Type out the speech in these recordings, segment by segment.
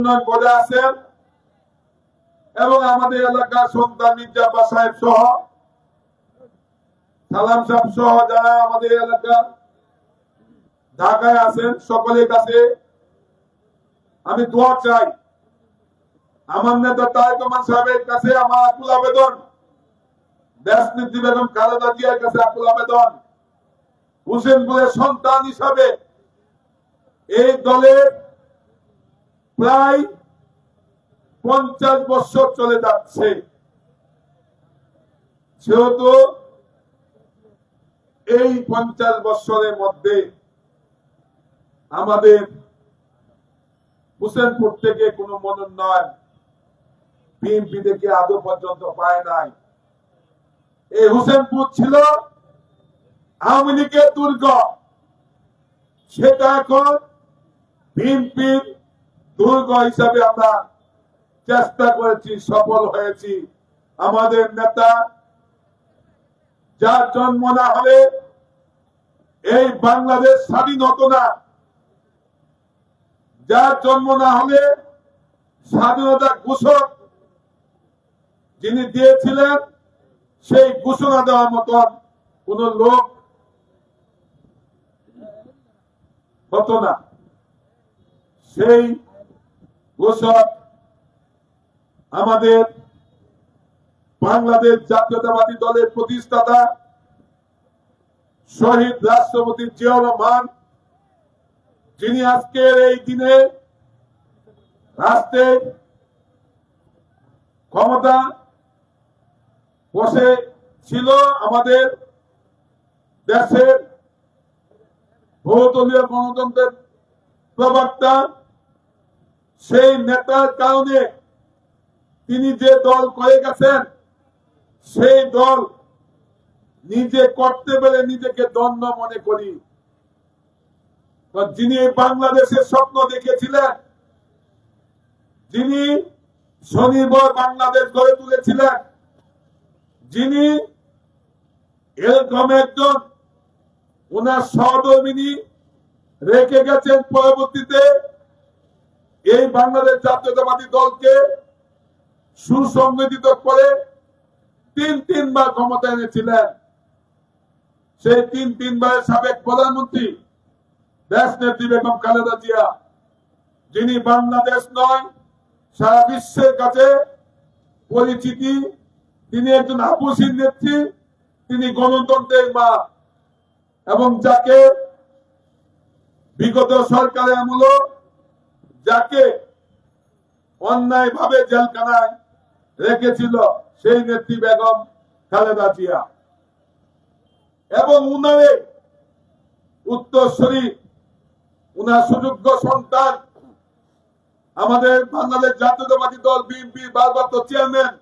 পদে আছেন এবং আমাদের এলাকার সন্তান মির্জা আব্বাস সাহেব সহ সালাম সাহেব সহ যারা আমাদের এলাকার ঢাকায় আছেন সকলের কাছে আমি দোয়া চাই। আমার নেতা তারেক রহমান সাহেবের কাছে আমার আকুল আবেদন, দেশনেত্রী বেগম খালেদা জিয়ার কাছে আকুল আবেদন, হোসেনপুরের সন্তান হিসাবে এই দলের প্রায় 50 বছর চলে যাচ্ছে, সেহেতু এই 50 বছরের মধ্যে আমাদের হোসেনপুর থেকে কোনো মনোনয়ন বিএনপি থেকে আদৌ পর্যন্ত পায় নাই। এই হোসেনপুর ছিল আওয়ামী লীগের দুর্গ, সেটা এখন বিএনপির দুর্গ হিসাবে আমরা চেষ্টা করেছি, সফল হয়েছি। আমাদের নেতা যার জন্ম না হলে এই বাংলাদেশ স্বাধীন হতো না, যার জন্ম না হলে স্বাধীনতা ঘোষক যিনি দিয়েছিলেন সেই ঘোষণা দেওয়ার মতন কোন লোক হতো না। সেই ঘোষক আমাদের বাংলাদেশ জাতীয়তাবাদী দলের প্রতিষ্ঠাতা শহীদ রাষ্ট্রপতি জিয়াউর রহমান, যিনি আজকের এই দিনে রাষ্ট্রে ক্ষমতা বসে ছিল, আমাদের দেশের বহুদলীয় গণতন্ত্রের প্রবক্তা, সেই নেতার কারণে তিনি যে দল করে গেছেন সেই দল নিজে করতে পেরে নিজেকে ধন্য মনে করি। যিনি বাংলাদেশের স্বপ্ন দেখেছিলেন, যিনি স্বনির্ভর বাংলাদেশ গড়ে তুলেছিলেন, যিনি এরকম একজন ওনার সহধর্মিনী রেখে গেছেন, পরবর্তীতে এই বাংলাদেশ জাতীয়তাবাদী দলকে সুসংগঠিত করে তিনবার ক্ষমতা এনেছিলেন। সেই তিনবারের সাবেক প্রধানমন্ত্রী দেশনেত্রী বেগম খালেদা জিয়া, যিনি বাংলাদেশ নয় সারা বিশ্বের কাছে পরিচিতি, তিনি একজন আপসীন নেত্রী, তিনি গণতন্ত্রের মা, এবং যাকে বিগত সরকারের আমলে যাকে অন্যায় ভাবে জেলখানায় রেখেছিল সেই নেত্রী বেগম খালেদা জিয়া, এবং উনারে উত্তরসূরি উনার সুযোগ্য সন্তান আমাদের বাংলাদেশ জাতীয়তাবাদী দল বিএনপি ভারপ্রাপ্ত চেয়ারম্যান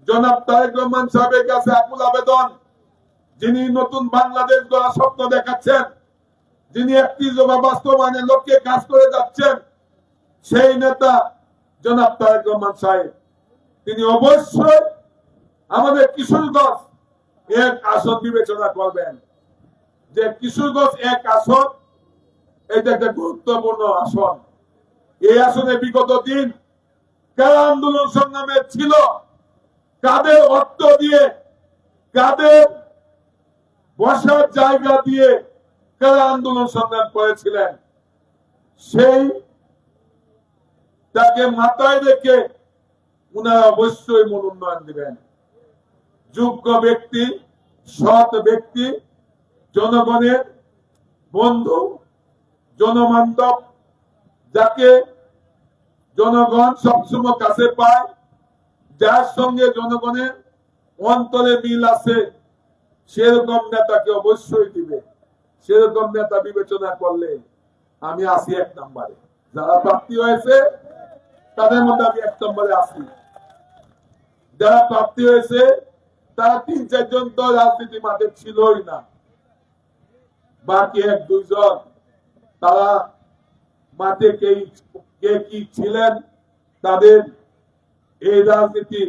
জনাব তারেক রহমান সাহেবের কাছে আকুল আবেদন, যিনি নতুন বাংলাদেশ গড়ার স্বপ্ন দেখাচ্ছেন, যিনি একটি বাস্তবায়নের লক্ষ্যে কাজ করে যাচ্ছেন, সেই নেতা জনাব তারেক রহমান সাহেব, তিনি অবশ্যই আমাদের কিশোরগঞ্জ এক আসন বিবেচনা করবেন। যে কিশোরগঞ্জ এক আসন, এটা একটা গুরুত্বপূর্ণ আসন। এই আসনে বিগত দিন কারা আন্দোলন সংগ্রামে ছিল, কাদের অর্থ দিয়ে, কাদের বসার জায়গা দিয়ে কারা আন্দোলন সংগ্রাম করেছিলেন, সেই তাকে মাথায় রেখে উনারা অবশ্যই মনোনয়ন দিবেন। যোগ্য ব্যক্তি, সৎ ব্যক্তি, জনগণের বন্ধু, জনবান্ধব, যাকে জনগণ সবসময় কাছে পায়, যার সঙ্গে জনগণের অন্তরে মিল আছে, সেরকম নেতাকে অবশ্যই দিবে। সেরকম নেতা বিবেচনা করলে আমি আসি 1 নম্বরে। যারা প্রার্থী হয়েছে তাদের মধ্যে আমি 1 নম্বরে আসি। যারা প্রার্থী হয়েছে তারা 3-4 জন তো রাজনীতি মাঠে ছিলই না, বাকি 1-2 জন তারা মাঠে কে কি ছিলেন, তাদের এই রাজনীতি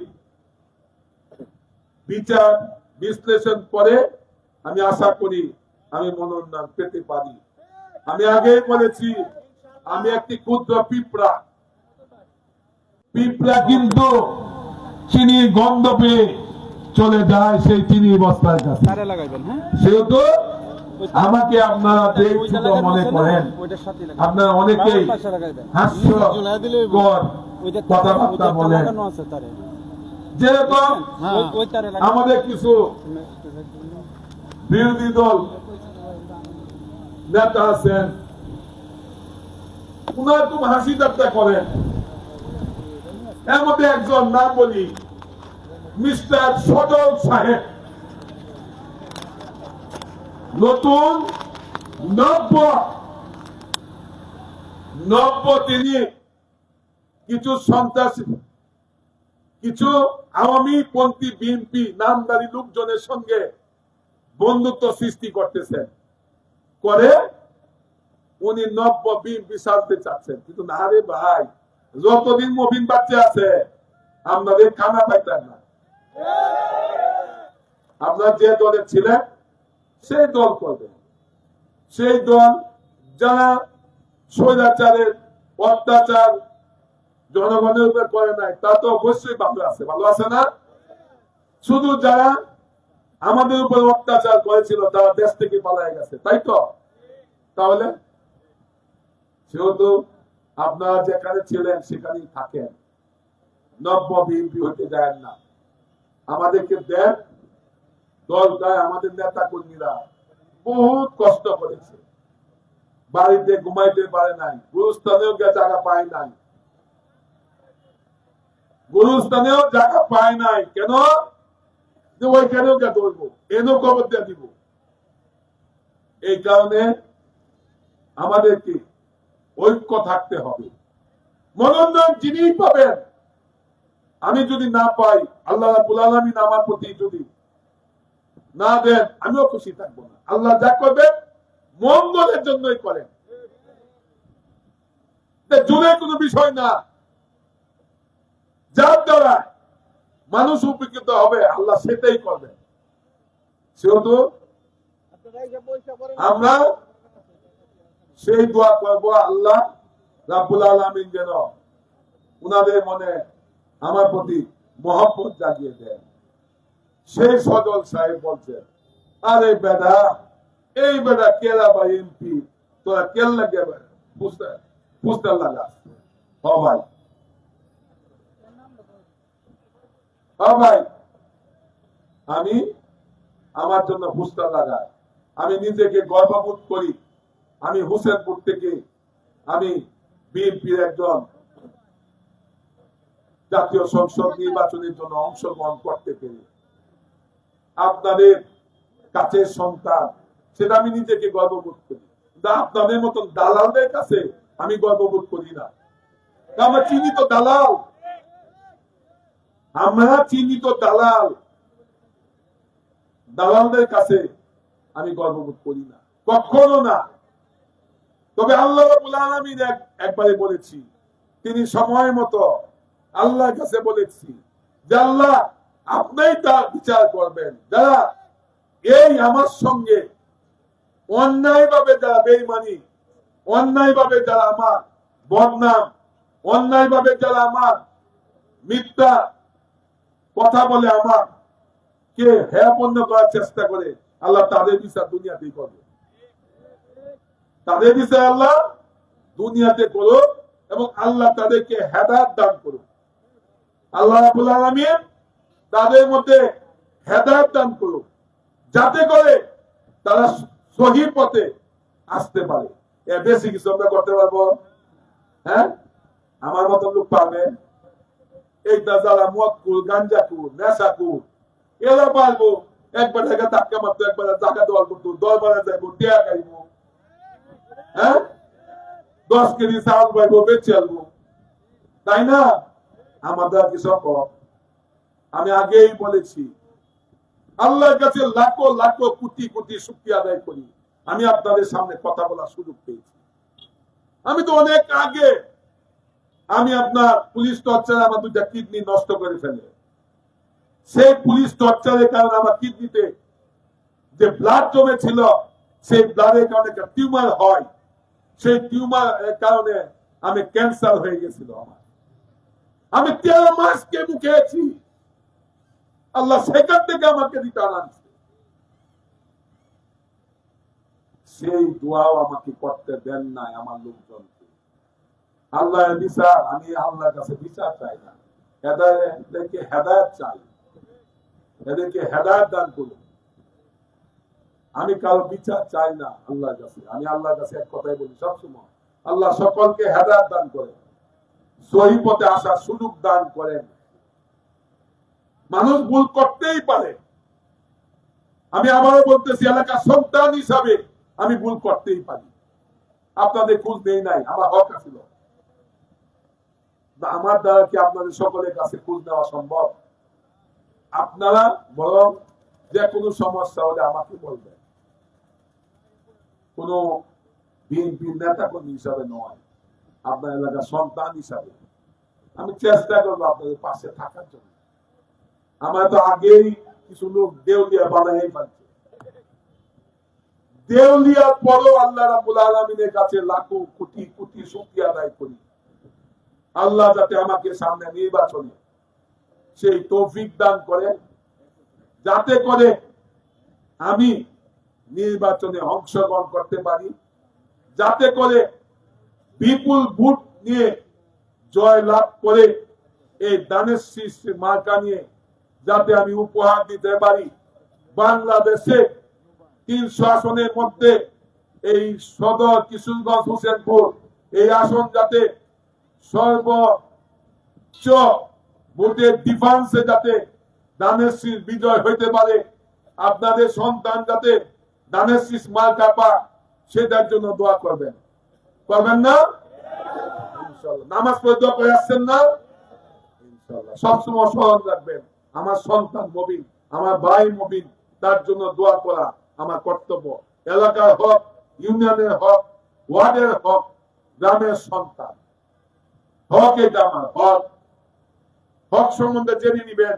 বিচার বিশ্লেষণ করে আমি আশা করি আমি মনোনয়ন পেতে পারি। আমি আগেই বলেছি আমি একটি ক্ষুদ্র পিঁপড়া, পিঁপড়া কিন্তু চিনি গন্ধ পেয়ে চলে যায় সেই চিনি বস্তার কাছে। সেহেতু আমাকে আপনারা ছোট মনে করেন, আপনারা অনেকেই হাস্যকর কথাবার্তা বলেন। যেরকম আমাদের কিছু বিরোধী দল নেতা আছেন, উনার খুব হাসি ঠাট্টা করেন। এর মধ্যে একজন নাম বলি, মিস্টার সজল সাহেব। নতুন নব্য তিনি কিছু সন্ত্রাসী, কিছু আওয়ামী পন্থী বিএনপি নামদারি লোকজনের সঙ্গে বন্ধুত্ব সৃষ্টি করতেছেন, করে উনি নব্য বিএনপি সাজতে চাচ্ছেন। কিন্তু না রে ভাই, যতদিন মবিন বাচ্চা আছে আপনাদের খানা পাইতেন না। আপনার যে দলে ছিলেন সেই দল করবেন। সেই দল যারা স্বৈরাচারের অত্যাচার জনগণের উপর করে নাই, তা তো অবশ্যই ভালো আছে, ভালো আছে না? শুধু যারা আমাদের উপর অত্যাচার করেছিল তারা দেশ থেকে পালিয়ে গেছে, তাই তো? তাহলে সেহেতু আপনারা যেখানে ছিলেন সেখানেই থাকেন, নব্য বিএনপি হতে যায় না। আমাদেরকে দেন দলটায়, আমাদের নেতা কর্মীরা বহুত কষ্ট করেছে, বাড়িতে ঘুমাইতে পারে নাই, গুরুস্থানেও জায়গা পায় নাই, গুরুস্থানেও জায়গা পায় নাই। কেন? ওইখানেও কে ধরবো, এনে কবর দিয়ে দিব। এই কারণে আমাদেরকে ঐক্য থাকতে হবে। মনোনয়ন যিনি পাবেন, আমি যদি না পাই, আল্লাহ রাব্বুল আলামিন আমার প্রতি যদি না দেন, আমিও খুশি থাকবো না। আল্লাহ যা করবেন মঙ্গলের জন্যই করেন, জোরে কোনো বিষয় না। যার দ্বারা মানুষ উপকৃত হবে আল্লাহ সেটাই করবেন। সেহেতু আমরা সেই দোয়া করবো, আল্লাহ রাব্বুল আলামিন যেন উনাদের মনে আমার প্রতি মহব্বত জাগিয়ে দেন। সেই সজল সাহেব বলছেন, আরে বেটা, এই বেটা কেলা বা এমপি, তোরা কেল লাগে বুঝতে লাগাস। হ ভাই, ভাই, আমি আমার জন্য বুঝতে লাগাই। আমি নিজেকে গর্ববোধ করি, আমি হোসেনপুর থেকে আমি বিএনপির একজন জাতীয় সংসদ নির্বাচনের জন্য অংশগ্রহণ করতে পেরে আপনাদের কাছের সন্তান, সেটা আমি নিজেকে গর্ববোধ করি। আপনাদের মতন দালালদের কাছে আমি গর্ববোধ করি না। আমরা চিহ্নিত দালাল, আমরা চিহ্নিত দালাল, দালালদের কাছে আমি গর্ববোধ করি না, কখনো না। তবে আল্লাহ রাব্বুল আলামিন একবারে বলেছি, তিনি সময় মতো আল্লাহর কাছে বলেছি যে আল্লাহ আপনিই তার বিচার করবেন। যারা এই আমার সঙ্গে অন্যায় ভাবে যারা বেঈমানি, অন্যায় ভাবে যারা আমার বদনাম, অন্যায় ভাবে যারা আমার মিথ্যা কথা বলে, আমার কে হেয়পন্ন করার চেষ্টা করে, আল্লাহ তাদের বিচার দুনিয়াতেই করবে। তাদের বিচার আল্লাহ দুনিয়াতে করো এবং আল্লাহ তাদেরকে হেদায়েত দান করুন। আল্লাহ রাব্বুল আলামিন তাদের মধ্যে হেদায়েত দান করুন, যাতে করে তারা সহি পথে আসতে পারে। এর বেশি কিছু আমরা করতে পারবো? হ্যাঁ, আমার মতো লোক পাবে? এইটা যারা মদকুর, গাঞ্জাকুর, নেশাকুর, এরা পারবো একবার জায়গা ধাক্কা মারতো, একবার জায়গা দল করতো, দরবারে যাইবো, টিয়া খাইবো, হ্যাঁ, 10 কেজি চাল পাইবো, বেঁচে আসবো, তাই না? আমাদের কি সম্ভব? আমি আগেই বলেছি, আল্লাহর কাছে লাখো লাখো কোটি কোটি শুকরিয়া আদায় করি, আমি আপনাদের সামনে কথা বলার সুযোগ পেয়েছি। আমি তো অনেক আগে, আমি আপনার পুলিশ টর্চারে আমার 2টা কিডনি নষ্ট করে ফেলে। সেই পুলিশ টর্চারের কারণে আমার কিডনিতে যে ব্লাড জমে ছিল, সেই ব্লাডের কারণে একটা টিউমার হয়, সেই টিউমারের কারণে আমি ক্যান্সার হয়ে গেছিল আমার। আমি 13 মাসকে মুখেছি, আল্লাহ সেখান থেকে আমাকে রিটার্ন আনছে। সেই দোয়াও আমাকে করতে দেন নাই আমার লোকজনকে। আল্লাহ বিচার, আমি আল্লাহর কাছে বিচার চাই না, এদেরকে হেদায়েত চাই, এদেরকে হেদায়েত দান করুন। আমি কারো বিচার চাই না আল্লাহর কাছে। আমি আল্লাহর কাছে এক কথাই বলি সবসময়, আল্লাহ সকলকে হেদায়েত দান করেন, সহি পথে আসার সুযোগ দান করেন। মানুষ ভুল করতেই পারে, আমি আবারও বলতেছি, এলাকার সন্তান হিসাবে আমি ভুল করতেই পারি। আপনাদের খোঁজ নেই নাই, আমার হক আছিল, আমার দ্বারা কি আপনাদের সকলের কাছে খোঁজ নেওয়া সম্ভব? আপনারা বরং যে কোনো সমস্যা হলে আমাকে বলবেন, কোন বিএনপি নেতা কর্মী হিসাবে নয়, আপনার এলাকার সন্তান হিসাবে আমি চেষ্টা করবো আপনাদের পাশে থাকার জন্য। আমার তো আগেই কিছু লোক দেউলিয়া বানাই পাচ্ছে, দেউলিয়ার পরও আল্লাহ রাব্বুল আলামিনের কাছে লাখো কোটি কোটি শুকরিয়া আদায় করি, আল্লাহ যাতে আমাকে সামনে নির্বাচনে সেই তৌফিক দান করেন, যাতে করে আমি নির্বাচনে অংশগ্রহণ করতে পারি, যাতে করে বিপুল ভোট নিয়ে জয় লাভ করে এই দানের শীষ মার্কা নিয়ে যাতে আমি উপহার দিতে পারি। বাংলাদেশে 300 আসনের মধ্যে এই সদর কিশোরগঞ্জ হোসেনপুর এই আসন যাতে সর্বোচ্চ ভোটের ডিফারেন্সে যাতে দানের শীষ বিজয় হইতে পারে, আপনাদের সন্তান যাতে দানের শীষ মার্কা পায়, সেটার জন্য দোয়া করবেন, করবেন না? ইনশাআল্লাহ। নামাজ পড়ে দোয়া করে আসছেন না? ইনশাআল্লাহ। সবসময় স্মরণ রাখবেন, আমার সন্তান মুমিন, আমার ভাই মুমিন, তার জন্য দোয়া করা আমার কর্তব্য। এলাকার হক, ইউনিয়নের হক, ওয়ার্ডের হক, গ্রামের সন্তান হক, এটা আমার হক। হক সম্বন্ধে জেনে নিবেন,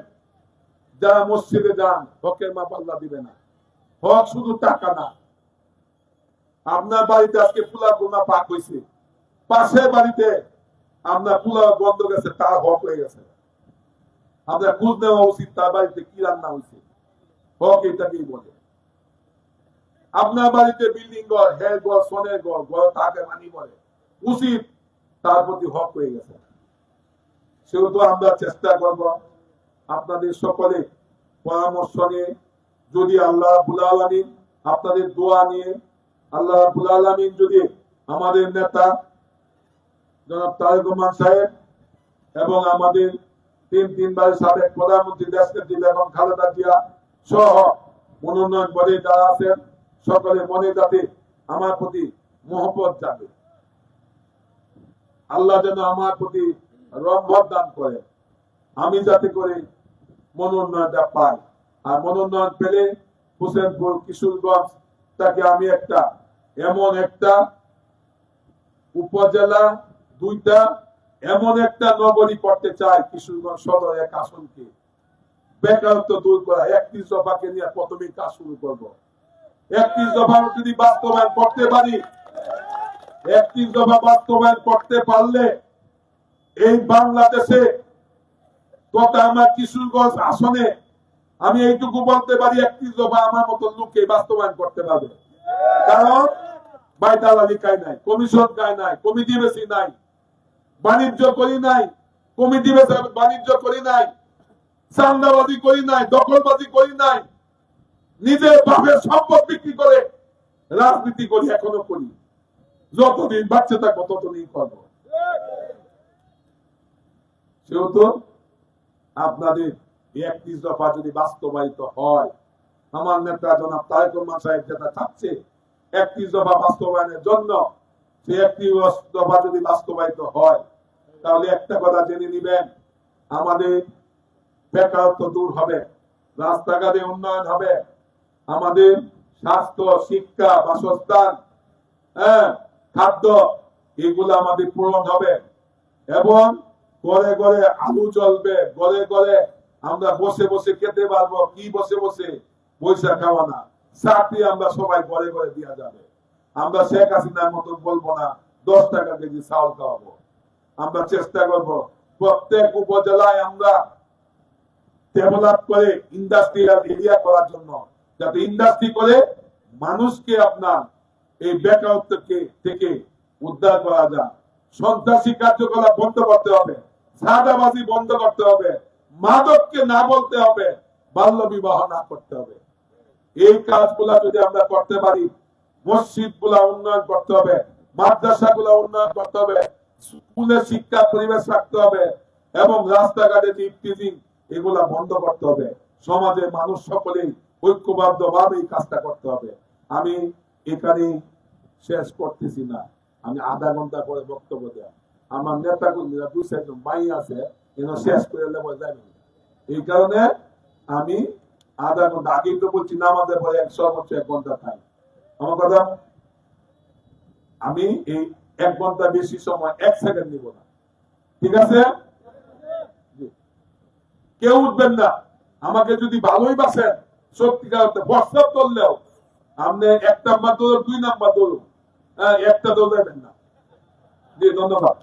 যারা মসজিদে যান হকের মাপ আল্লাহ দিবে না। হক শুধু টাকা না, আপনার বাড়িতে আজকে পোলাও গোনা পাক হয়েছে, পাশের বাড়িতে আপনার পোলাও বন্ধ গেছে, তার হক হয়ে গেছে, আপনার খোঁজ নেওয়া উচিত তার বাড়িতে কি রান্না হয়েছে। হক এটাকেই বলে। আপনার বাড়িতে বিল্ডিং ঘর, হের ঘর, সোনের ঘর, ঘর তাকে মানি বলে, উচিত তার প্রতি হক হয়ে গেছে। সেহেতু আমরা চেষ্টা করব আপনাদের সকলে পরামর্শ নিয়ে, যদি আল্লাহ রাব্বুল আলামিন আপনাদের দোয়া নিয়ে, আল্লাহ রাব্বুল আলামিন যদি আমাদের নেতা জনাব তারেক রহমান সাহেব এবং আমাদের তিনবারের সাবেক প্রধানমন্ত্রী দেশনেত্রী বেগম খালেদা জিয়া সহ মনোনয়ন বোর্ডে যারা আছেন, সকলে মনে যাতে আমার প্রতি মহব্বত যাবে, আল্লাহ যেন আমার প্রতি রহমত দান করে, আমি যাতে করে মনোনয়নটা পাই। আর মনোনয়ন পেলে হোসেনপুর কিশোরগঞ্জ তাকে আমি একটা এমন একটা উপজেলা, 2টা এমন একটা নগরী করতে চাই, কিশোরগঞ্জ সদর এক আসনকে বেকারত্ব দূর করা। 31 দফাকে নিয়ে প্রথমেই কাজ শুরু করবো। 31 দফা যদি বাস্তবায়ন করতে পারি, 31 দফা বাস্তবায়ন করতে পারলে এই বাংলাদেশে তথা আমার কিশোরগঞ্জ আসনে আমি এইটুকু বলতে পারি, 31 দফা আমার মতো লোককে বাস্তবায়ন করতে পারবে। কারণ বাইদালালি খাই নাই, কমিশন খাই নাই, কমিটি বেশি নাই, বাণিজ্য করি নাই, কমিটি বেশি বাণিজ্য করি নাই, চান্দাবাজি করি নাই, দখলবাজি করি নাই, নিজের বাপের সম্পদ বিক্রি করে রাজনীতি করি, এখনো করি। যতদিন বাচ্চা থাকবো ততদিন করবো। সেহেতু আপনাদের 31 দফা যদি বাস্তবায়িত হয়, আমার নেতা জনাব তারেক রহমান সাহেব যেটা চাচ্ছে 31 দফা বাস্তবায়নের জন্য, সেই 31 দফা যদি বাস্তবায়িত হয়, তাহলে একটা কথা জেনে নিবেন, আমাদের বেকারত্ব দূর হবে, রাস্তাঘাটে উন্নয়ন হবে, আমাদের স্বাস্থ্য, শিক্ষা, বাসস্থান, খাদ্য, এগুলো আমাদের পূরণ হবে এবং ঘরে ঘরে আলু চলবে, ঘরে ঘরে আমরা বসে বসে খেতে পারবো। কি বসে বসে? পয়সা খাওয়া না, চাকরি আমরা সবাই ঘরে ঘরে দেওয়া যাবে। আমরা শেখ হাসিনার মতন বলবো না 10 টাকা কেজি চাউল খাওয়াবো। আমরা চেষ্টা করবো প্রত্যেক উপজেলায় আমরা ডেভেলপ করে ইন্ডাস্ট্রিয়াল এরিয়া করার জন্য, যাতে ইন্ডাস্ট্রি করে মানুষকে আপনার এই বেকারত্ব থেকে উদ্ধার করা যায়। সন্ত্রাসী কার্যকলাপ বন্ধ করতে হবে, সাদাবাজি বন্ধ করতে হবে, মাদককে না বলতে হবে, বাল্য বিবাহ না করতে হবে। এই কাজগুলা যদি আমরা করতে পারি, মসজিদ গুলা উন্নয়ন করতে হবে, মাদ্রাসা গুলা উন্নয়ন করতে হবে, স্কুলে শিক্ষা পরিবেশ রাখতে হবে এবং রাস্তাঘাটে টিপটিজিং এগুলা বন্ধ করতে হবে। সমাজের মানুষ সকলেই ঐক্যবদ্ধ ভাবে এই কাজটা করতে হবে। আমি এখানে শেষ করতেছি না, আমি আধা ঘন্টা পরে বক্তব্য দেব। আমার নেতা কর্মীরা দু চারজন ভাই আছে, শেষ করে যাবেন। এই কারণে আমি আধা ঘন্টা আগেই তো বলছি না, আমাদের পরে সর্বোচ্চ 1 ঘন্টা টাইম। আমার কথা, আমি এই 1 ঘন্টা বেশি সময় 1 সেকেন্ড নিব না, ঠিক আছে? কেউ উঠবেন না। আমাকে যদি ভালোই বাসেন, সত্যিকার বস্ত্র করলেও আপনি 1 নাম্বার দৌড় 2 নাম্বার দৌড়, একটা দৌড় দেবেন না। জি, ধন্যবাদ।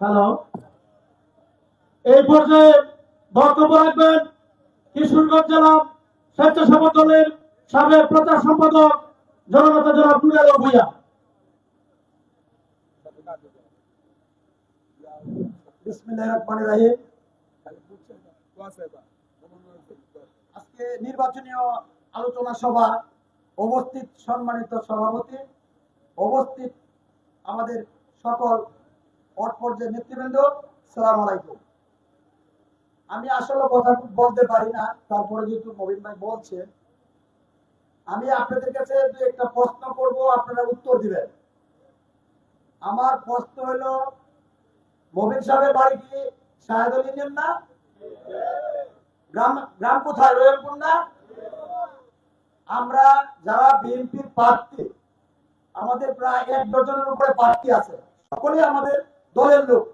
হ্যালো, এই পর্যায়ে বক্তব্য রাখবেন কিশোরগঞ্জ জেলা স্বেচ্ছাসেবক দলের সাবেক প্রচার সম্পাদক জননেতা জনাব নুরুল আলম ভূঁইয়া। বিসমিল্লাহির রহমানির রহিম। আজকে নির্বাচনীয় আলোচনা সভা উপস্থিত সম্মানিত সভাপতি, উপস্থিত আমাদের সকল পর্যায়ের নেতৃবৃন্দ, সালাম আলাইকুম। আমি আসলে কথা বলতে পারি না, তারপরে যেহেতু নবীন ভাই বলছে, আমি আপনাদের কাছে একটা প্রশ্ন করব, আপনারা উত্তর দিবেন। আমার প্রশ্ন হলো, মবিন সাহেবের বাড়ি কি শাহেদুল ইউনিয়ন না? গ্রাম কোথায়? রয়েলপুর না? আমরা যারা বিএনপির প্রার্থী, আমাদের প্রায় 1 ডজনের উপরে প্রার্থী আছে, সকলেই আমাদের দলের লোক।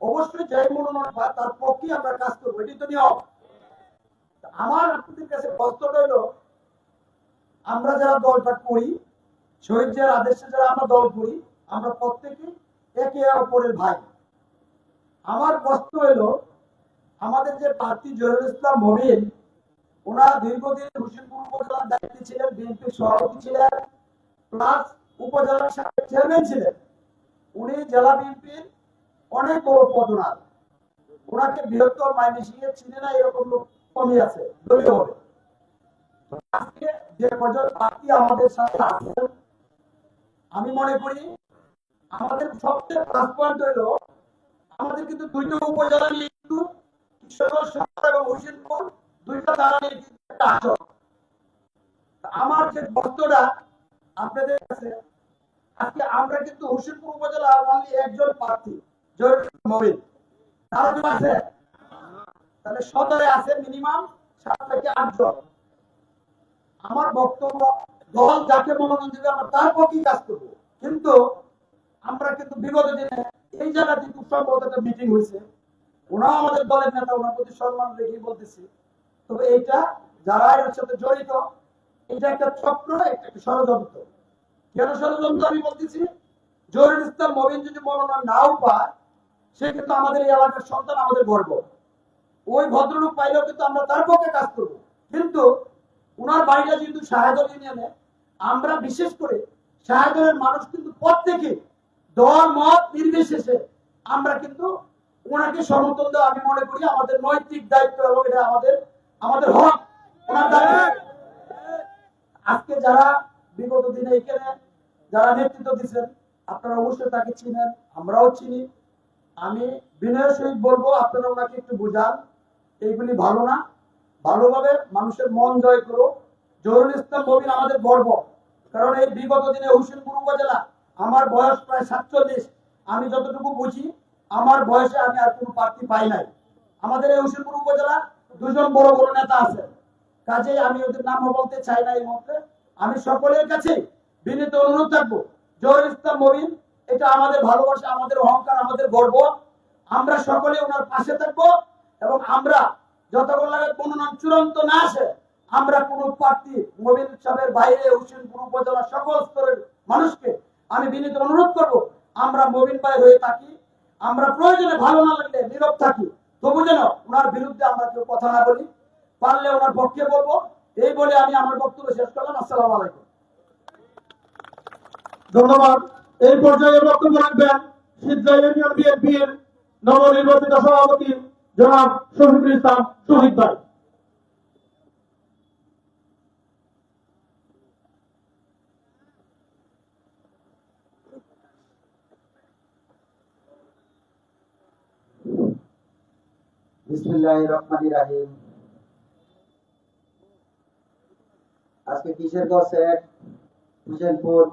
অবশ্যই যাই মনোনয়ন পায় তার পক্ষে আমরা কাজ করবো, এটি তো নিয়ম। আমার আপনাদের কাছে প্রশ্ন রইল, আমরা যারা দলটা করি, শহীদ জিয়ার আদেশে যারা আমরা দল করি, আমরা প্রত্যেকে একে অপরের ভাই। আমার প্রশ্ন হলো, আমাদের যে প্রার্থী জহিরুল ইসলাম মবিন, ওনার দীর্ঘদিন হোসেনপুর উপজেলার দায়িত্বে ছিলেন, বিএনপির সভাপতি ছিলেন, প্লাস উপজেলার চেয়ারম্যান ছিলেন। উনি জেলা বিএনপির অনেক বড় পদনার। ওনাকে বৃহত্তর ময়মনসিংহে চিনে না এরকম লোক কমই আছে দলীয়ভাবে। আজকে যে কজন প্রার্থী আমাদের সাথে আছেন, আমি মনে করি আমাদের সবচেয়ে প্লাস পয়েন্ট হইল, আমাদের কিন্তু 2টা উপজেলা নিয়ে কিন্তু কিশোরগঞ্জ সদর এবং হোসেনপুর 2টা থানা নিয়ে একটা আসন। আমার যে বক্তব্যটা আপনাদের কাছে, আজকে আমরা কিন্তু হোসেনপুর উপজেলা অনলি একজন প্রার্থী জহিরুল ইসলাম মবিন, তারা তো আছে, তাহলে সদরে আছে মিনিমাম 7 থেকে 8 জন। আমার বক্তব্য, দল যাকে মনোনয়ন দেবে আমরা তার পক্ষেই কাজ করবো। কিন্তু আমরা কিন্তু বিগত দিনে এই জায়গাতে খুব সম্ভবত একটা মিটিং হয়েছে, ওনাও আমাদের দলের নেতা, ওনার প্রতি সম্মান রেখেই বলতেছি। তবে এইটা যারা এর সাথে জড়িত, এটা একটা চক্র, একটা ষড়যন্ত্র। কেন ষড়যন্ত্র আমি বলতেছি, জহিরুল ইসলাম মবিন যদি মনোনয়ন নাও পায়, সে কিন্তু আমাদের এই এলাকার সন্তান, আমাদের গর্ব। ওই ভদ্রলোক পাইলেও কিন্তু আমরা তার পক্ষে কাজ করবো। কিন্তু ওনার বাড়িটা যেহেতু শাহেদুল ইউনিয়নে, আমরা বিশেষ করে শাহেদুলের মানুষ কিন্তু প্রত্যেকে দল মত নির্বিশেষে আমরা কিন্তু ওনাকে সমর্থন দেওয়া, আমি মনে করি আমাদের নৈতিক দায়িত্ব এবং এটা আমাদের হক, ওনার দায়িত্ব। আজকে যারা বিগত দিনে এখানে যারা নেতৃত্ব দিচ্ছেন, আপনারা অবশ্যই তাকে চিনেন, আমরাও চিনি। আমি বিনয়ের সহিত বলবো, আপনারা ওনাকে একটু বুঝান, এইগুলি ভালো না, ভালোভাবে মানুষের মন জয় করো। জহিরুল ইসলাম মবিন আমাদের গর্ব, কারণ এই বিগত দিনে হোসেনপুর উপজেলা, আমার বয়স প্রায় 47, আমি যতটুকু বুঝি আমার বয়সে আমি আর কোনো প্রার্থী পাই নাই। আমাদের এই হোসেনপুর উপজেলা দুজন বড় বড় নেতা আছে, কাজেই আমি ওদের নাম বলতে চাই না এই মুহূর্তে। আমি সকলের কাছে বিনীত অনুরোধ থাকবো, জহুরুল ইসলাম মবিন, এটা আমাদের ভালোবাসা, আমাদের অহংকার, আমাদের গর্ব। আমরা সকলে ওনার পাশে থাকবো এবং আমরা যতক্ষণ লাগে মনোনয়ন চূড়ান্ত না আসে, আমরা কোন প্রার্থী মবিন সাহেবের বাইরে হোসেনপুর উপজেলা সকল স্তরের মানুষকে আমি বিনীত অনুরোধ করব, আমরা মবিন ভাই হয়ে থাকি। আমরা প্রয়োজনে ভালো না লাগলে নীরব থাকি, তবু যেন ওনার বিরুদ্ধে আমরা কেউ কথা না বলি, পারলে ওনার পক্ষে বলবো। এই বলে আমি আমার বক্তব্য শেষ করলাম। আসসালামু আলাইকুম। ধন্যবাদ। এই পর্যায়ে বক্তব্য রাখবেন সিদ্ধা ইউনিয়ন বিএনপির নবনির্বাচিত সভাপতি জনাব শফিকুল ইসলাম শহীদ ভাই। বিসমিল্লাহির রহমানির রহিম। আজকে কিশোরগঞ্জ এক, হোসেনপুর,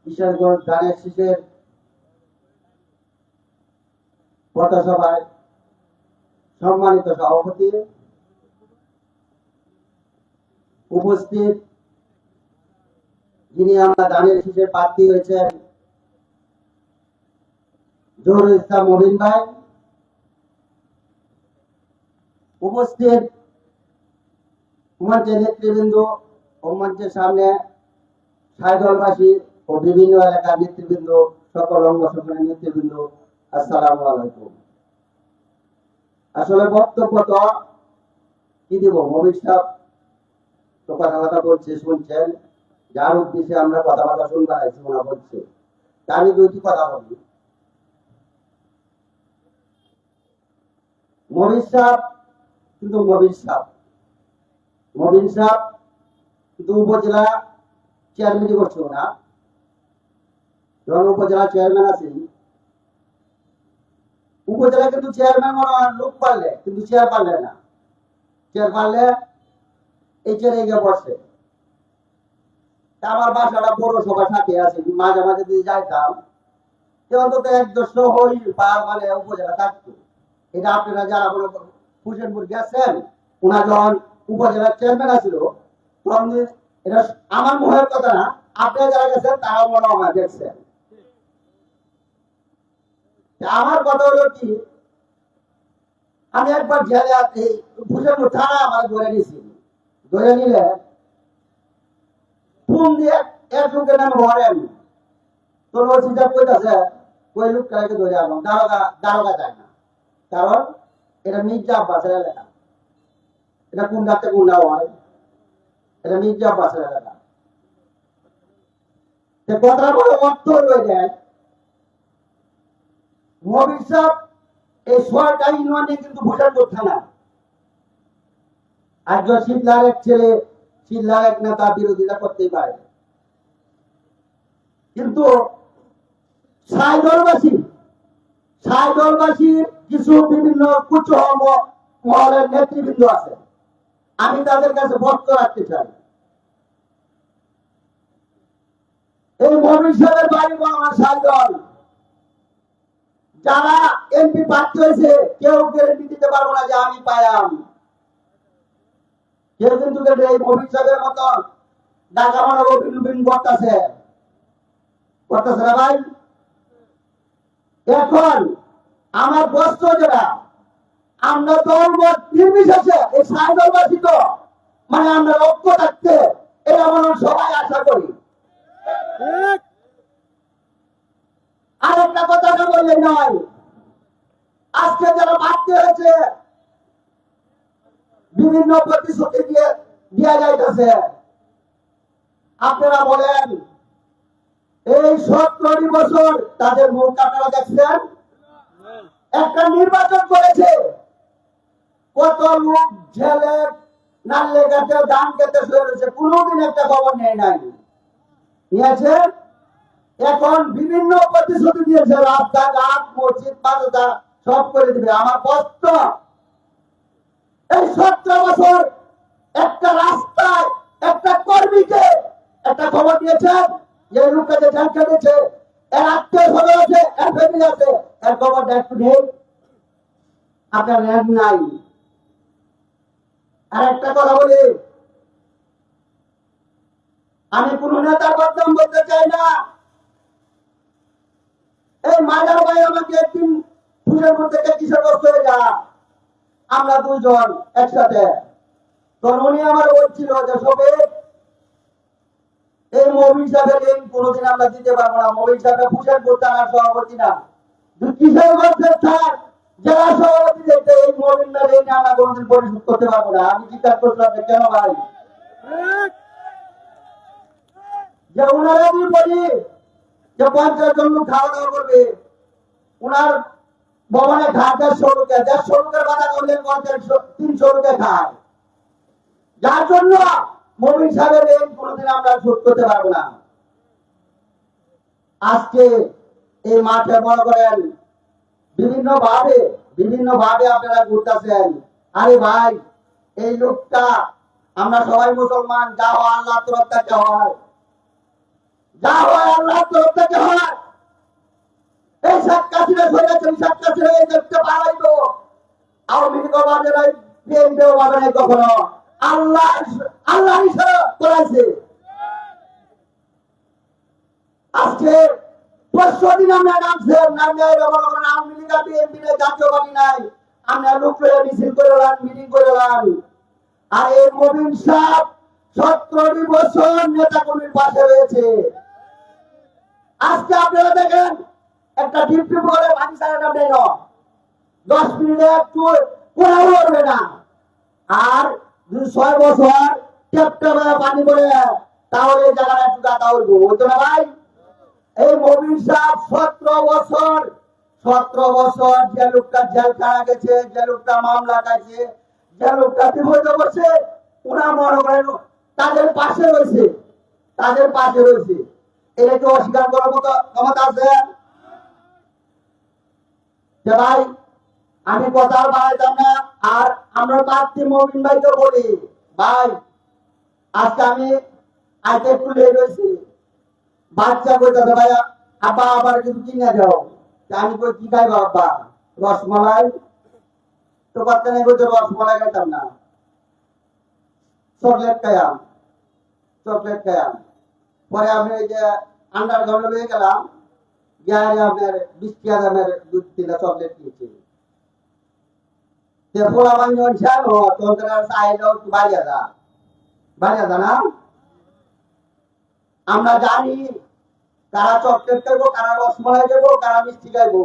কিশোরগঞ্জ ধানের শীষের পথসভায় সম্মানিত সভাপতি উপস্থিত, যিনি আমরা ধানের শীষের প্রার্থী হয়েছেন জহুরুল ইসলাম মবিন ভাই, উপস্থিত মঞ্চের নেতৃবৃন্দ ও মঞ্চের সামনে সাইদলবাসী ও বিভিন্ন এলাকার নেতৃবৃন্দ, সকল অঙ্গ সংগঠনের নেতৃবৃন্দ, আসসালামু আলাইকুম। আসলে বক্তব্য তো কি দিব, মবিন সাহেব তো কথা বলছে, শুনছেন, যার উদ্দেশ্যে আমরা কথাবার্তা শুনতে আইছি ওনা বলছে, তা আমি দুইটি কথা বলি। মবিন সাহেব কিন্তু মবিন সাহেব কিন্তু উপজেলা চেয়ারম্যানই করছিল না। যখন উপজেলা চেয়ারম্যান আছে, উপজেলা কিন্তু চেয়ারম্যান লোক পারলে কিন্তু চেয়ার পারলে না, চেয়ার পারলে এই চেয়ারে গিয়ে বসে। আমার বাসাটা বড় সবার সাথে আছে, মাঝে মাঝে যদি যাইতাম অন্তত 1-200 হই পার মানে উপজেলা থাকতো। এটা আপনারা যারা হোসেনপুর গেছেন, ওনার যখন উপজেলার চেয়ারম্যান আছিল তখন এটা আমার মুখের কথা না, আপনারা যারা গেছেন তারা মনে হয় দেখছেন। আমার কথা হলো কি, আমি একবার জেলে হোসেনপুর থানা আমার ধরে নিয়েছি, ধরে নিলে ফোন দিয়ে এক লোকের নাম ভরেন, তোর ওসিটা কইতাছে ওই লোকটাকে ধরে আনো, দারোগা যায় না, কারণ এটা মির্জা আব্বাসের এলাকা। এটা কোন রাতে কোনটা হয়, এটা মির্জা আব্বাসের এলাকা। কথা বলে অর্থ রয়ে যায়, মবিন সাহেব এই সরকারি ইউনিয়নে কিন্তু হোসেনপুর থানা, একজন শীতলার এক ছেলে, শীতলার এক নেতা বিরোধিতা করতেই পারে, কিন্তু সাইদলবাসীর কিছু বিভিন্ন কুচ মহলের নেতৃবৃন্দ আছে, আমি তাদের কাছে বক্তব্য রাখতে চাই। এই মবিন সাহেবের বাড়ি আমার সাইদল, যারা এমপি প্রার্থী হয়েছে কেউ গ্যারেন্টি দিতে পারবো না যে আমি পাইলাম, কেউ কিন্তু এই মবিন সাহেবের মতন ঢাকা মহানগর করতেছে না ভাই। এখন আমার প্রশ্ন যেটা, আমরা দলমত নির্বিশেষে এই সাইদলবাসী তো মানে আমরা ঐক্য থাকতে এটা মনে সবাই আশা করি। আরেকটা কথা না বললে নয়, আজকে যারা প্রার্থী হয়েছে বিভিন্ন প্রতিশ্রুতি দিয়ে দেওয়া যাইতেছে, আপনারা বলেন এই 17 বছর তাদের মুখ আপনারা দেখছেন? একটা নির্বাচন করেছে, কত লোক ঝেলে নালে গাছে ধান খেতে শুয়ে রয়েছে, কোনোদিন একটা খবর নেই নাই, নিয়েছে। এখন বিভিন্ন প্রতিশ্রুতি দিয়েছে, রাস্তাঘাট মসজিদ মাদ্রাসা সব করে দিবে। আমার প্রশ্ন, এই 17 বছর একটা রাস্তায় একটা কর্মীকে, একটা খবর দিয়েছেন যে এই লোকটা যে জেল খেটেছে, এর আত্মীয় স্বজন আছে, এর ফ্যামিলি আছে, এর খবর একটু নেই? আপনার ন্যায় নাই। আর একটা কথা বলি, আমি কোন নেতার বদনাম বলতে চাই না। এই মাজার ভাই আমাকে একদিন ফুসেরপুর থেকে কিশোরগঞ্জ হয়ে যা, আমরা দুইজন একসাথে, তখন উনি আমার বলছিল যে সবে এই মবিন সাহেবের লিঙ্ক কোনোদিন আমরা দিতে পারবো না। মবিন সাহেবের ফুসেরপুর থানার সভাপতি না, কিশোরগঞ্জের থাক জেলা সভাপতি দেখতে এই মবিন ঋণ আমরা কোনোদিন পরিশোধ করতে পারবো না। আমি জিজ্ঞাসা করছিলাম যে কেন ভাই? যে ওনারা যদি বলি যে 50 জন লোক খাওয়া দাওয়া করবে, ওনার ভবনে খায় 150 লোকের বাধা করলে 300 লোকে খায়, যার জন্য মবিন সাহেবের ঋণ কোনোদিন আমরা শোধ করতে পারবো না। আজকে এই মাঠে মনে করেন বিভিন্ন ভাবে আপনারা ঘুরতেছেন। আরে ভাই, এই লোকটা, আমরা সবাই মুসলমান, যা হয় আল্লাহ তরফ থেকে হয়, যা হয় আল্লাহ তরফ থেকে হয়। এই সাতকাশিরা সৈরাচারী সাতকাশিরা এই দেখতে পারাইতো আওয়ামী লীগ বাদে নাই, বিএনপিও বাদে নাই, কখনো আল্লাহ ইশারা করাইছে। আজকে 5 দিন আমরা নামছেন, নামলে আওয়ামী লীগ বিএনপি নাই, জাতীয়বাদী নাই, আমরা লোক লয়ে মিছিল করে মিটিং করে। আর এই মবিন সাহেব 17 বছর নেতা কর্মীর পাশে রয়েছে। আজকে আপনারা দেখেন একটা ডিপটি করে পানি ছাড়া নামে 10 মিনিটে একটু কোনাও উঠবে না, আর 6 বছর টেপটা পানি করে তাহলে এই জায়গাটা একটু দাতা উঠবো, হতো না ভাই? এই মবিন সাহেব 17 বছর যে লোকটা জেল খানা গেছে, যে লোকটা মামলা খাইছে, যে লোকটা বিপদে পড়ছে, ওনার মনে করেন তাদের পাশে রয়েছে। এটা কি অস্বীকার করার মতো ক্ষমতা আছে? যে ভাই, আমি কথা বাড়াইতাম না। আর আমরা প্রার্থী মবিন ভাইকে বলি, ভাই আজকে আমি আইতে একটু লেট হয়েছি, বাচ্চা কইতাছে ভাই আব্বা আবার কিছু কিনে দাও। আমি কই কি খাইবো আব্বা? রসমালাই। তো বাচ্চা নেই, কইতে রসমালাই খাইতাম না, চকলেট খাইয়াম। পরে আমি ওই যে আন্ডার গ্রাউন্ডে লয়ে গেলাম, গিয়ে আপনার 20 টাকা দামের 2-3টা চকলেট কিনছি। পোলা বাঞ্জন ছিল তখন চাইলেও একটু বাড়িয়ে দা না। আমরা জানি কারা চকলেট খাইবো, কারা রসমালাই খাইবো, কারা মিষ্টি খাইবো।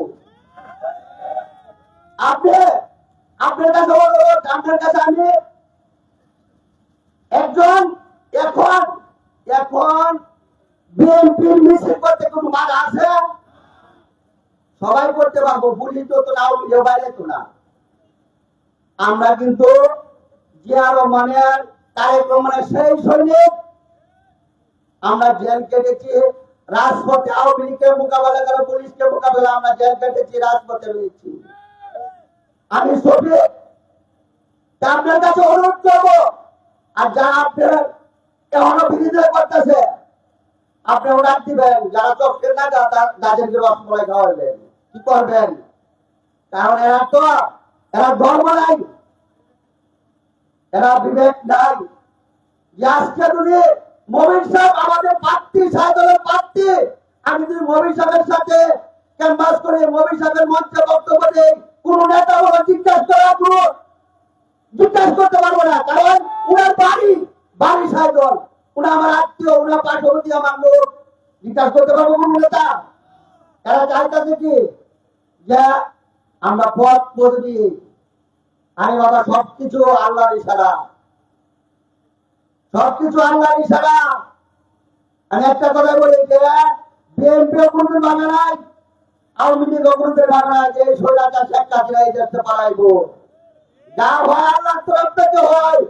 আপনার কাছে অনুরোধ, আপনার কাছে আমি একজন এখন বিএনপির মিছিল করতে কোনো বাধা আছে? সবাই করতে পারবো, পুলিশ তো না, বাইরে তো না। আমরা কিন্তু জিয়া রহমানের, তারেক রহমানের সেই সৈনিক। আমরা জেল কেটেছি রাজপথে, আওয়ামী লীগকে মোকাবেলা করে, পুলিশকে মোকাবেলা, আমরা জেল কেটেছি, রাজপথে রয়েছি। আমি শফিক আপনার কাছে অনুরোধ করবো, আর যারা আপনার এখনো বিরোধিতা করতেছে, আপনি ওনার দিবেন, যারা চক্রের না তাদেরকে রসমালাই খাওয়াবেন। কি করবেন? কারণ এরা ধর্ম নাই, এরা বিবেক নাই। আজকে যদি মবিন সাহেব আমাদের প্রার্থী, সাহেবের প্রার্থী, আমি যদি মবিন সাহেবের সাথে ক্যাম্পাস করে মবিন সাহেবের মঞ্চে বক্তব্য দিই, কোন নেতা বলে জিজ্ঞাসা করতে পারবো না। কারণ উনার বাড়ি সাহেব, উনি আমার আত্মীয়, উনার পার্শ্ববর্তী আমার লোক, জিজ্ঞাসা করতে পারবো কোন নেতা? এরা চাইতেছে কি যে আমরা পথ পদবি, আরে বাবা সবকিছু আল্লাহর ইশারা, আমি একটা কথা বলি যে বিএনপি কোনদিন ভাবে নাই, আওয়ামী লীগ কোনদিন ভাবে নাই যে সৈরাচার শেখ হাসিনা এই দেশে পালাইবো। যা হয় আল্লাহর তরফ থেকে হয়।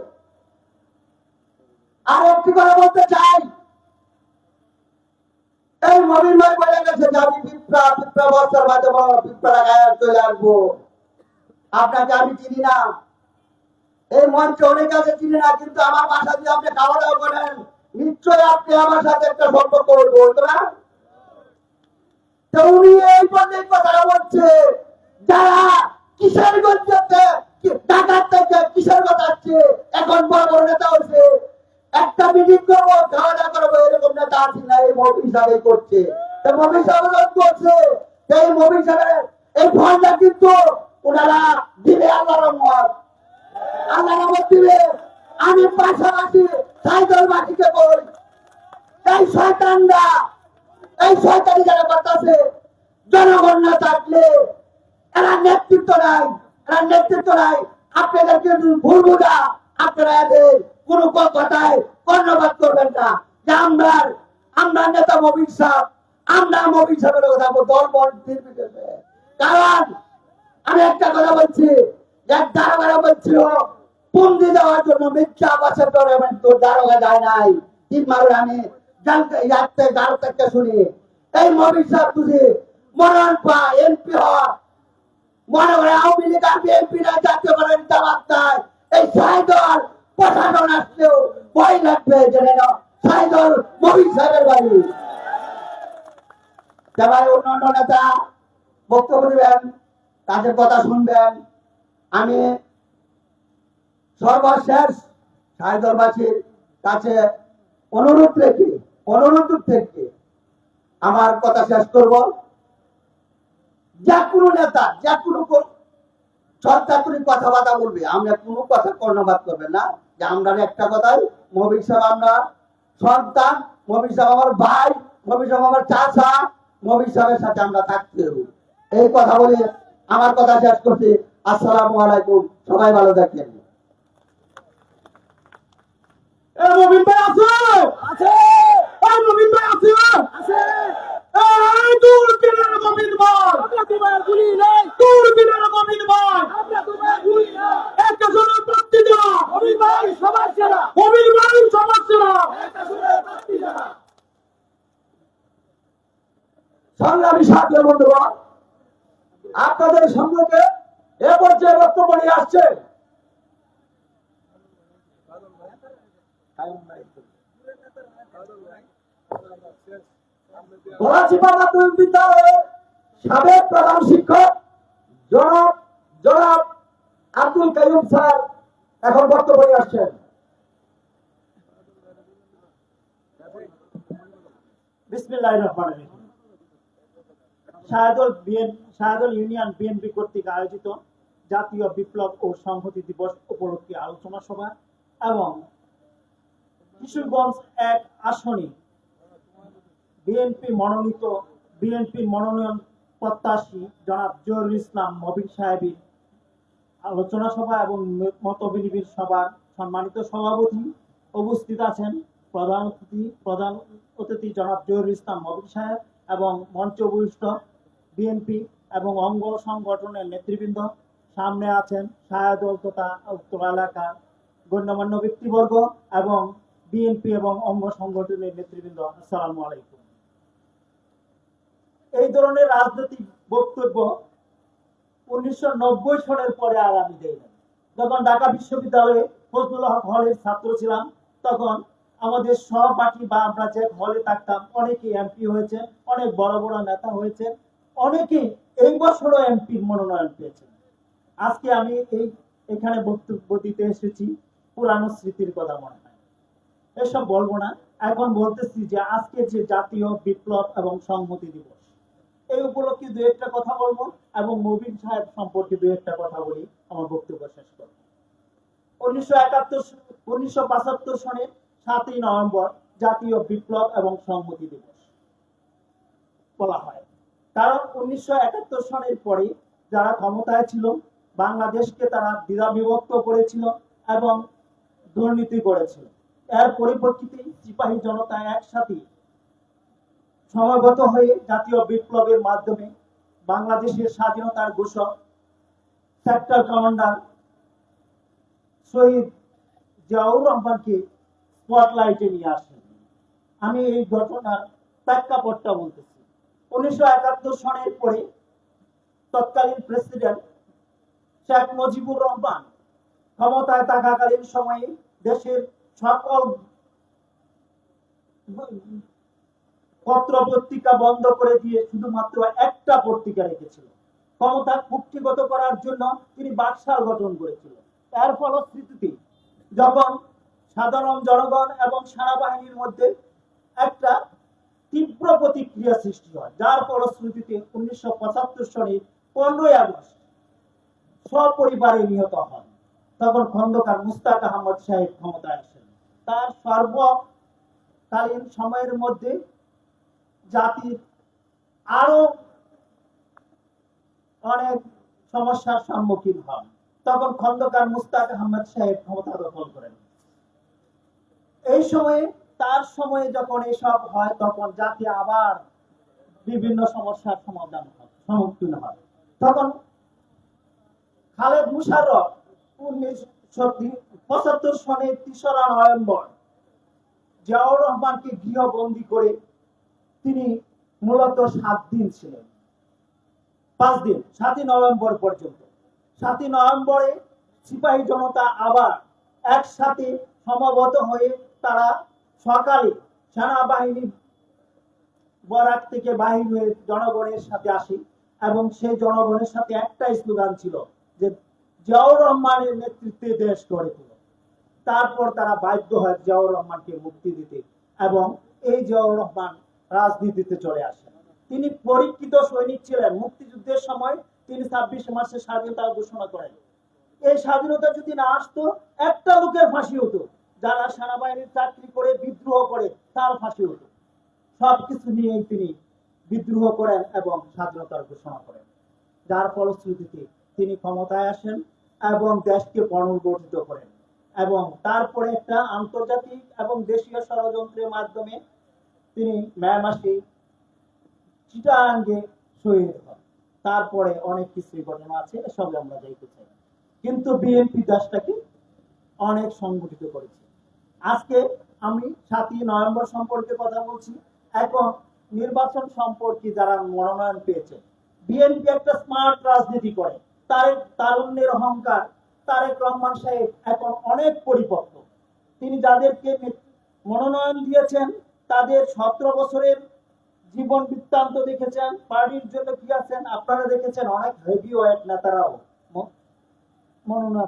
আর একটি কথা বলতে চাই, এই মবিন ভাই বলে গেছে যে আমি পিঁপড়া বছর মাঝে পিঁপড়া গায়ে চলে আসবো। আপনাকে আমি চিনি না, এই মঞ্চে অনেক আছে চিনি না, কিন্তু আমার বাসা দিয়ে আপনি খাওয়া দাওয়া করেন, নিশ্চয় আপনি আমার সাথে একটা সম্পর্ক বলতো না। তো উনি এই পর্যায়ে কথা বলছে, যারা কিশোরগঞ্জতে ঢাকার থেকে কিশোরগঞ্জ আসছে, এখন বড় বড় নেতা হচ্ছে, একটা মিটিং করবো, খাওয়া দাওয়া করবো, এরকম নেতা আছে না, এই মবি হিসাবে করছে। মবি সাহেব করছে, এই মবি সাহেবের এই ফলটা কিন্তু ওনারা দিবে আল্লাহ রহমত, আল্লাহ রহমত দিবে। আমি পাশাপাশি সাইদুলবাসীকে বলি, এই শয়তানরা, এই শয়তানি যারা করতেছে, জনগণ না থাকলে এরা নেতৃত্ব নাই, এরা নেতৃত্ব নাই। আপনাদেরকে ভুল বুঝা, আপনারা এদের কোন কথায় কর্ণপাত করবেন না যে আমরা নেতা মবির সাহেব, আমরা মবির সাহেবের কথা বলবো, দল বল নির্বিশেষে। কারণ আমি একটা কথা বলছি, এক দারোগারা বলছিল বন্দি দেওয়ার জন্য মিথ্যা আবাসের তো দারোগা যায় নাই 3 মাসের। আমি জানতে গাড় থেকে শুনি এই মবির সাহেব বুঝি মনোনয়ন পায়, এমপি হয়, মনে করে আওয়ামী লীগ আর বিএনপি না, জাতীয় পার্টির দাবাত নাই। এই সাইদল প্রশাসন আসলেও ভয় লাগবে, জেনে নাও সাইদল মবির সাহেবের বাড়ি। সবাই অন্যান্য নেতা বক্তব্য দিবেন, তাদের কথা শুনবেন। আমি সর্বশেষ সাইদলবাসীর কাছে অনুরোধ থেকে আমার কথা শেষ করব। যে কোনো নেতা, যে কোনো সরকার কথাবার্তা বলবে, আমরা কোনো কথা কর্ণপাত করবেন না। যে আমরা একটা কথাই, মবির সাহেব আমরা সন্তান, মবির সাহেব আমার ভাই, মবির সাহেব আমার চাচা, মবির সাহেবের সাথে আমরা থাকতে হবে। এই কথা বলে আমার কথা শেষ করছি। আসসালামু আলাইকুম, সবাই ভালো থাকেন। মবিন ভাই আছে, মবিন ভাই আছে, এই দূর দিনের মবিন ভাই, দূর দিনের মবিন ভাই, একটা জন প্রার্থী দেওয়া, মবিন ভাই সবার সেরা, সংগ্রামী সাথী বন্ধুগণ, আপনাদের সম্মুখে এ পর্যায়ে বক্তব্য নিয়ে আসছে গলাচিপা মাধ্যমিক বিদ্যালয়ের সাবেক প্রধান শিক্ষক জনাব আব্দুল কাইয়ুম স্যার এখন বক্তব্য নিয়ে আসছেন। বিসমিল্লাহির রহমানির রহিম। শাহদল ইউনিয়ন বিএনপি কর্তৃক আয়োজিত জাতীয় বিপ্লব ও সংহতি দিবস উপলক্ষে আলোচনা সভা এবং কিশোরগঞ্জ 1 আসনে বিএনপির মনোনয়ন প্রত্যাশী জনাব জহিরুল ইসলাম মবিন সাহেবের আলোচনা সভা এবং মত বিনিময় সভার সম্মানিত সভাপতি উপস্থিত আছেন প্রধান অতিথি জনাব জহিরুল ইসলাম মবিন সাহেব এবং মঞ্চ উপবিষ্ট বিএনপি এবং অঙ্গ সংগঠনের নেতৃবৃন্দ। সামনে আছেন শাহদল তথা উত্তর এলাকার গণ্যমান্য ব্যক্তিবর্গ এবং বিএনপি এবং অঙ্গ সংগঠনের নেতৃবৃন্দ। আসসালামু আলাইকুম। এই ধরনের রাজনৈতিক বক্তব্য 1990 সনের পরে আর আমি দেই না। যখন ঢাকা বিশ্ববিদ্যালয়ে ফজলুল হক হলের ছাত্র ছিলাম, তখন আমাদের সহপাঠী বা আমরা যে হলে থাকতাম অনেকে এমপি হয়েছে, অনেক বড় বড় নেতা হয়েছে, অনেকে এই বছরও এমপির মনোনয়ন পেয়েছেন। আজকে আমি এখানে বক্তব্য দিতে এসেছি পুরানো স্মৃতির কথা মনে হয়, এসব বলবো না। এখন বলতেছি যে আজকে যে জাতীয় বিপ্লব এবং সংহতি দিবস, এই উপলক্ষে 2-1টা কথা বলবো এবং মবিন সাহেব সম্পর্কে 2-1টা কথা বলি, আমার বক্তব্য শেষ করব। 1975 সনের 7ই নভেম্বর জাতীয় বিপ্লব এবং সংহতি দিবস বলা হয়। কারণ 1971 সনের পরে যারা ক্ষমতায় ছিল, বাংলাদেশকে তারা দ্বিধা বিভক্ত করেছিল এবং দুর্নীতি করেছিল। এর পরিপ্রেক্ষিতে সিপাহী জনতা একসাথে সমবেত হয়ে জাতীয় বিপ্লবের মাধ্যমে বাংলাদেশের স্বাধীনতার ঘোষক সেক্টর কমান্ডার শহীদ জিয়াউর রহমানকে স্পটলাইটে নিয়ে আসেন। আমি এই ঘটনার প্রেক্ষাপটটা বলতেছি। 1971 সনের পরে তৎকালীন প্রেসিডেন্ট শেখ মুজিবুর রহমান ক্ষমতায় থাকাকালীন সময়ে দেশের সকল পত্র পত্রিকা বন্ধ করে দিয়ে শুধুমাত্র একটা পত্রিকা রেখেছিল। ক্ষমতা কুক্ষিগত করার জন্য তিনি বাকশাল গঠন করেছিলেন। তার ফলশ্রুতিতে যখন সাধারণ জনগণ এবং সেনাবাহিনীর মধ্যে একটা তীব্র প্রতিক্রিয়া সৃষ্টি হয়, যার ফলশ্রুতিতে 1975 সালের 15ই আগস্ট সপরিবারে নিহত হন। তখন খন্দকার মুস্তাক আহমদ সাহেব ক্ষমতায় আসেন। তার সর্বকালীন সময়ের মধ্যে জাতির আরো অনেক সমস্যার সম্মুখীন হন। তখন খন্দকার মুস্তাক আহমদ সাহেব ক্ষমতা দখল করেন। এই সময়ে তার সময়ে যখন এসব হয় তখন জাতি আবার বিভিন্ন সমস্যার সম্মুখীন হয়। তখন খালেদ মুশাররফ 1975 সনের 3রা নভেম্বর জিয়াউর রহমানকে গৃহবন্দী করে তিনি মূলত 7 দিন ছিলেন, 5 দিন, 7ই নভেম্বর পর্যন্ত। 7ই নভেম্বরে সিপাহী জনতা আবার একসাথে সমবেত হয়ে তারা সকালে সেনাবাহিনী বরাক থেকে বাহির হয়ে জনগণের সাথে আসে এবং সেই জনগণের সাথে একটাই স্লোগান ছিল যে জিয়াউর রহমানের নেতৃত্বে দেশ গড়ে তোলো। তারপর তারা বাধ্য হয় জিয়াউর রহমানকে মুক্তি দিতে এবং এই জিয়াউর রহমান রাজনীতিতে চলে আসেন। তিনি পরীক্ষিত সৈনিক ছিলেন। মুক্তিযুদ্ধের সময় তিনি 26 মার্চে স্বাধীনতা ঘোষণা করেন। এই স্বাধীনতা যদি না আসতো একটা লোকের ফাঁসি হতো, যারা সেনাবাহিনীর চাকরি করে বিদ্রোহ করে তার ফাঁসি হতো। সবকিছু নিয়ে তিনি বিদ্রোহ করেন এবং স্বাধীনতার ঘোষণা করেন, যার ফলশ্রুতিতে তিনি ক্ষমতায় আসেন এবং দেশকে পুনর্গঠিত করেন। এবং তারপরে একটা আন্তর্জাতিক এবং দেশীয় ষড়যন্ত্রের মাধ্যমে তিনি মে মাসে চিটাগাঙ্গে শহীদ হন। তারপরে অনেক কিছু ঘটনা আছে, এসব আমরা যাইতে চাই। কিন্তু বিএনপি দেশটাকে অনেক সংগঠিত করেছে। আজকে আমি 7ই নভেম্বর সম্পর্কে কথা বলছি। এখন নির্বাচন সম্পর্কে যারা মনোনয়ন পেয়েছে, বিএনপি একটা স্মার্ট রাজনীতি করে। তারুণ্যের অহংকার তারেক রহমান সাহেব এখন অনেক পরিপক্ক। তিনি যাদেরকে মনোনয়ন দিয়েছেন তাদের 17 বছরের জীবন বৃত্তান্ত দেখেছেন, পার্টির জন্য কি আছেন আপনারা দেখেছেন। অনেক হেভি ওয়েট নেতারাও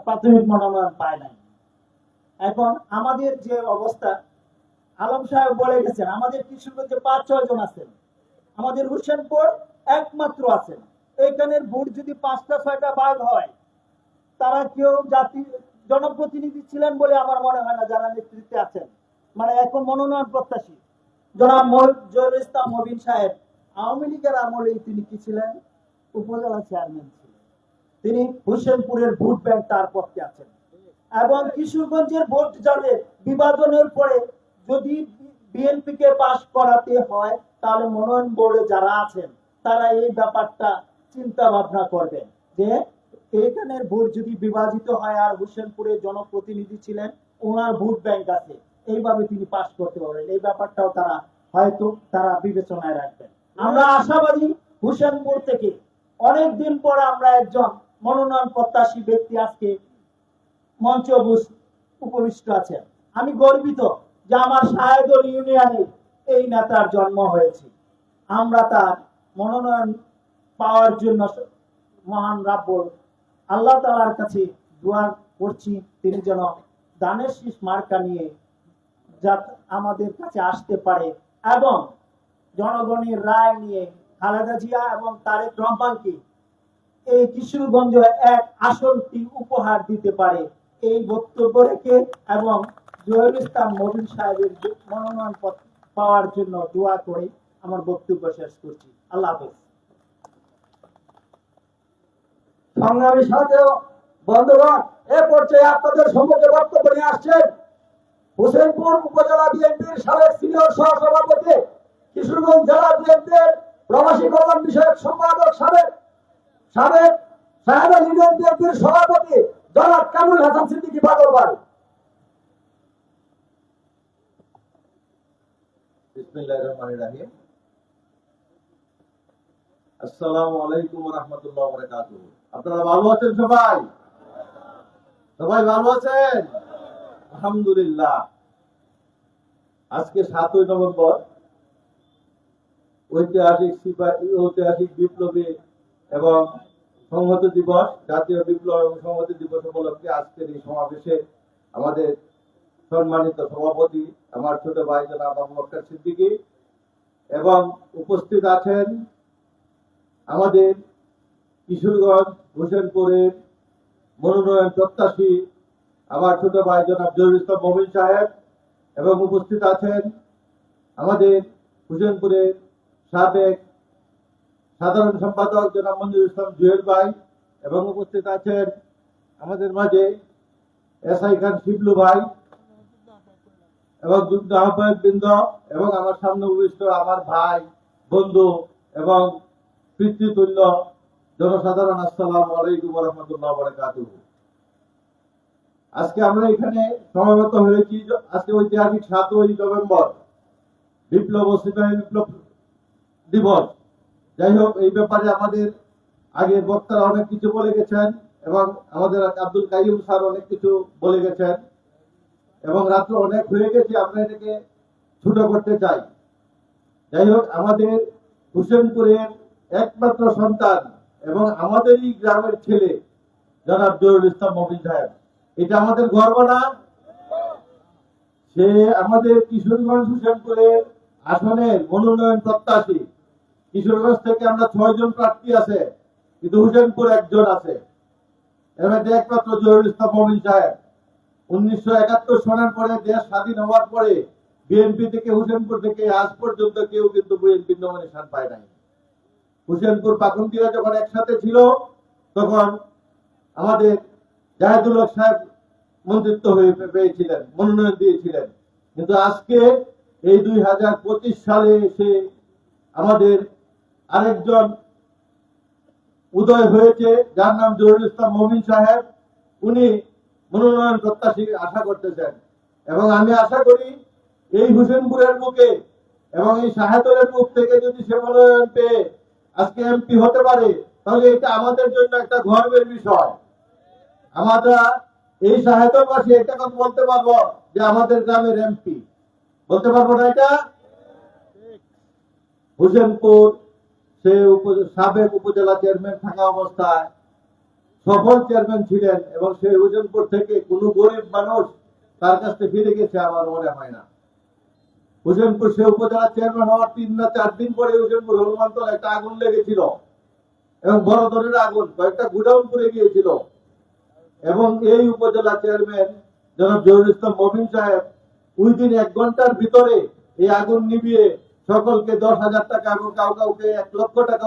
প্রাথমিক মনোনয়ন পায় নাই। এখন আমাদের যে অবস্থা, আলম সাহেব বলে গেছেন আমাদের কিশোরগঞ্জে 5-6 জন আছেন, আমাদের হোসেনপুর একমাত্র আছেন। এইখানের ভোট যদি 5টা-6টা ভাগ হয়, তারা কেউ জাতি জনপ্রতিনিধি ছিলেন বলে আমার মনে হয় না যারা নেতৃত্বে আছেন, মানে এখন মনোনয়ন প্রত্যাশী। জনাব জহুরুল ইসলাম মবিন সাহেব আওয়ামী লীগের আমলে তিনি কি ছিলেন? উপজেলা চেয়ারম্যান ছিলেন। তিনি হোসেনপুরের ভোট ব্যাংক তার পক্ষে আছেন। এবং কিশোরগঞ্জের ভোট যাদের বিভাজনের পরে যদি বিএনপি কে পাশ করাতে হয় তাহলে মনোনয়ন বোর্ডে যারা আছেন তারা এই ব্যাপারটা চিন্তা ভাবনা করবেন যে এখানের ভোট যদি বিভাজিত হয় আর হোসেনপুরের জনপ্রতিনিধি ছিলেন, ওনার ভোট ব্যাংক আছে, এইভাবে তিনি পাশ করতে পারবেন। এই ব্যাপারটাও তারা হয়তো তারা বিবেচনায় রাখবেন। আমরা আশাবাদী হোসেনপুর থেকে অনেক দিন পর আমরা একজন মনোনয়ন প্রত্যাশী ব্যক্তি আজকে মঞ্চে উপবিষ্ট আছেন। আমি গর্বিত যে আমার সাহেদুল ইউনিয়নে এই নেতার জন্ম হয়েছে। আমরা তার মনোনয়ন পাওয়ার জন্য মহান রাব্বুল আল্লাহ তাআলার কাছে দোয়া করছি তিনি যেন দানের শীষ মার্কা নিয়ে আমাদের কাছে আসতে পারে এবং জনগণের রায় নিয়ে খালেদা জিয়া এবং তারেক রহমানকে এই কিশোরগঞ্জ এক আসনটি উপহার দিতে পারে। এই বক্তব্য রেখে এবং জহুরুল ইসলাম মবিন সাহেবের মনোনয়ন পাওয়ার জন্য দোয়া করে আমার বক্তব্য শেষ করছি। আল্লাহ হাফেজ। সংগ্রামী সাথে বন্ধুগণ, এ পর্যায়ে আপনাদের সম্মুখে বক্তব্য নিয়ে আসছেন হোসেনপুর উপজেলা বিএনপির সাবেক সিনিয়র সহসভাপতি, কিশোরগঞ্জ জেলা বিএনপির প্রবাসী কল্যাণ বিষয়ক সম্পাদক, সাবেক সাহেব ইউনিয়ন বিএনপির সভাপতি জনাব কামরুল হাসান সিদ্দিকী বাদল ভাই। বিসমিল্লাহির রহমানির রহিম। আসসালামু আলাইকুম ওয়া রাহমাতুল্লাহি ওয়া বারাকাতুহু। আপনারা ভালো আছেন? সবাই সবাই ভালো আছেন? আলহামদুলিল্লাহ। আজকে 7ই নভেম্বর ঐতিহাসিক বিপ্লবী এবং সংহতি দিবস, জাতীয় বিপ্লব এবং সংহতি দিবস উপলক্ষে আজকের এই সমাবেশে আমাদের সম্মানিত সভাপতি আমার ছোট ভাই জনাব আবু বকর সিদ্দিকী এবং উপস্থিত আছেন আমাদের কিশোরগঞ্জ হোসেনপুরের মনোনয়ন প্রত্যাশী আমার ছোট ভাই জনাব জহিরুল ইসলাম মবিন সাহেব এবং উপস্থিত আছেন আমাদের হোসেনপুরের সাবেক সাধারণ সম্পাদক জনাব মঞ্জুর ইসলাম জুয়েল ভাই এবং উপস্থিত আছেন আমাদের মাঝে এসআই খান শিবলু ভাই এবং যুগ্ম আহ্বায়ক বৃন্দ এবং আমার সামনে উপবিষ্ট আমার ভাই বন্ধু এবং পিতৃতুল্য জনসাধারণ, আসসালামু আলাইকুম ওয়া রাহমাতুল্লাহি ওয়া বারাকাতুহু। আজকে আমরা এখানে সমবেত হয়েছি আজকে ঐতিহাসিক 7ই নভেম্বর বিপ্লব ও সিপাহী বিপ্লব দিবস। যাই হোক, এই ব্যাপারে আমাদের আগের বক্তারা অনেক কিছু বলে গেছেন এবং আমাদের আব্দুল কাইয়ুম স্যার অনেক কিছু বলে গেছেন এবং রাত্র অনেক হয়ে গেছে, আমরা এটাকে ছোট করতে চাই। যাই হোক, আমাদের হোসেনপুরের একমাত্র সন্তান এবং আমাদেরই গ্রামের ছেলে জনাব জহিরুল ইসলাম মবিন সাহেব, এটা আমাদের গর্ব না? সে আমাদের কিশোরগঞ্জ হোসেনপুরের আসনের মনোনয়ন প্রত্যাশী। কিশোরগঞ্জ থেকে আমরা 6 জন প্রার্থী আছে, কিন্তু হোসেনপুর একজন আছে, এর মধ্যে একমাত্র জহিরুল ইসলাম মবিন সাহেব। 1971 সনের পরে দেশ স্বাধীন হওয়ার পরে বিএনপি থেকে হোসেনপুর থেকে আজ পর্যন্ত কেউ কিন্তু বিএনপি নমিনেশন পায় নাই। হোসেনপুর পাকুন্দিয়া যখন একসাথে ছিল তখন আমাদের জাহেদুল হক সাহেব মন্ত্রিত্ব হয়ে পেয়েছিলেন, মনোনয়ন দিয়েছিলেন, কিন্তু আজকে এই 2025 সালে এসে আমাদের আরেকজন উদয় হয়েছে যার নাম জহিরুল ইসলাম মবিন সাহেব। উনি মনোনয়ন প্রত্যাশী আশা করতেছেন এবং আমি আশা করি এই হোসেনপুরের মুখে এবং এই শাহেদুলের মুখ থেকে যদি সে মনোনয়ন পেয়ে আজকে এমপি হতে পারে, তাহলে এটা আমাদের জন্য একটা গর্বের বিষয়। আমরা এই শাহেদুলবাসী একটা কথা বলতে পারবো যে আমাদের গ্রামের এমপি, বলতে পারবো না এটা? হোসেনপুর সে সাবেক উপজেলা চেয়ারম্যান থাকা অবস্থায় সফল চেয়ারম্যান ছিলেন এবং সেই হোসেনপুর থেকে কোন গরিব মানুষ তার কাছ থেকে ফিরে গেছে আমার মনে হয় না। হোসেনপুর সে উপজেলা চেয়ারম্যান হওয়ার 3 না 4 দিন পরে হোসেনপুর হনুমানতলা একটা আগুন লেগেছিল এবং বড় ধরনের আগুন, কয়েকটা গুডাউন পুড়ে গিয়েছিল এবং এই উপজেলা চেয়ারম্যান জনাব জহিরুল ইসলাম মবিন সাহেব উইদিন 1 ঘন্টার ভিতরে এই আগুন নিভিয়ে সকলকে 10,000 টাকা এবং কাউকে 1 লক্ষ টাকা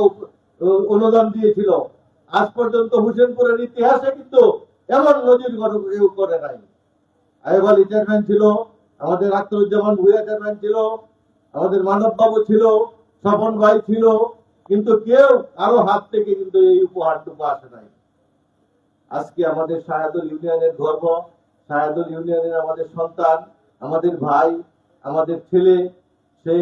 অনুদান দিয়েছিল। আজ পর্যন্ত হোসেনপুরের ইতিহাসে কিন্তু এমন নজির কেউ করে নাই। আইব আলী চেয়ারম্যান ছিল, আমাদের আখতারুজ্জামান ভুঁইয়া চেয়ারম্যান ছিল, আমাদের মানব বাবু ছিল, স্বপন ভাই ছিল, কিন্তু কেউ কারো হাত থেকে কিন্তু এই উপহারটুকু আসে নাই। আজকে আমাদের শাহেদুল ইউনিয়নের গর্ব, শাহেদুল ইউনিয়নের আমাদের সন্তান, আমাদের ভাই, আমাদের ছেলে, সে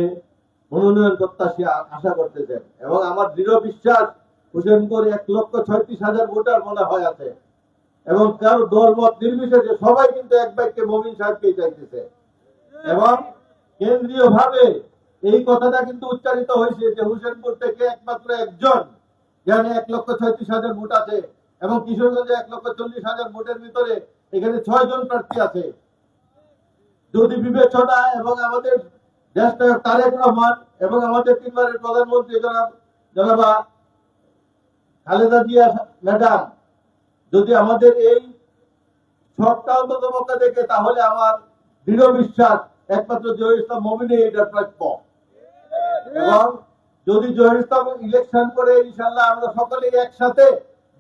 মনোনয়ন প্রত্যাশী আশা করতেছেন এবং আমার দৃঢ় বিশ্বাস হোসেনপুর 1,36,000 ভোটার মনে হয় আছে এবং কারো দলমত নির্বিশেষে সবাই কিন্তু এক বাক্যে মবিন সাহেবকে চাইতেছে এবং কেন্দ্রীয় ভাবে এই কথাটা কিন্তু উচ্চারিত হয়েছে যে হোসেনপুর থেকে একমাত্র একজন, যেখানে 1,36,000 ভোট আছে এবং কিশোরগঞ্জে 1,40,000 ভোটের ভিতরে এখানে 6 জন প্রার্থী আছে। যদি বিবেচনা এবং আমাদের দেশ নায়ক তারেক রহমান এবং আমাদের 3 বারের প্রধানমন্ত্রী জনাবা খালেদা জিয়া ম্যাডাম যদি আমাদের এই সবটা অন্তত মক্কা দেখে, তাহলে আমার দৃঢ় বিশ্বাস একমাত্র জহিরুল ইসলাম মবিনই এটা প্রাপ্য এবং যদি জহিরুল ইসলাম ইলেকশন করে ইনশাআল্লাহ আমরা সকলেই একসাথে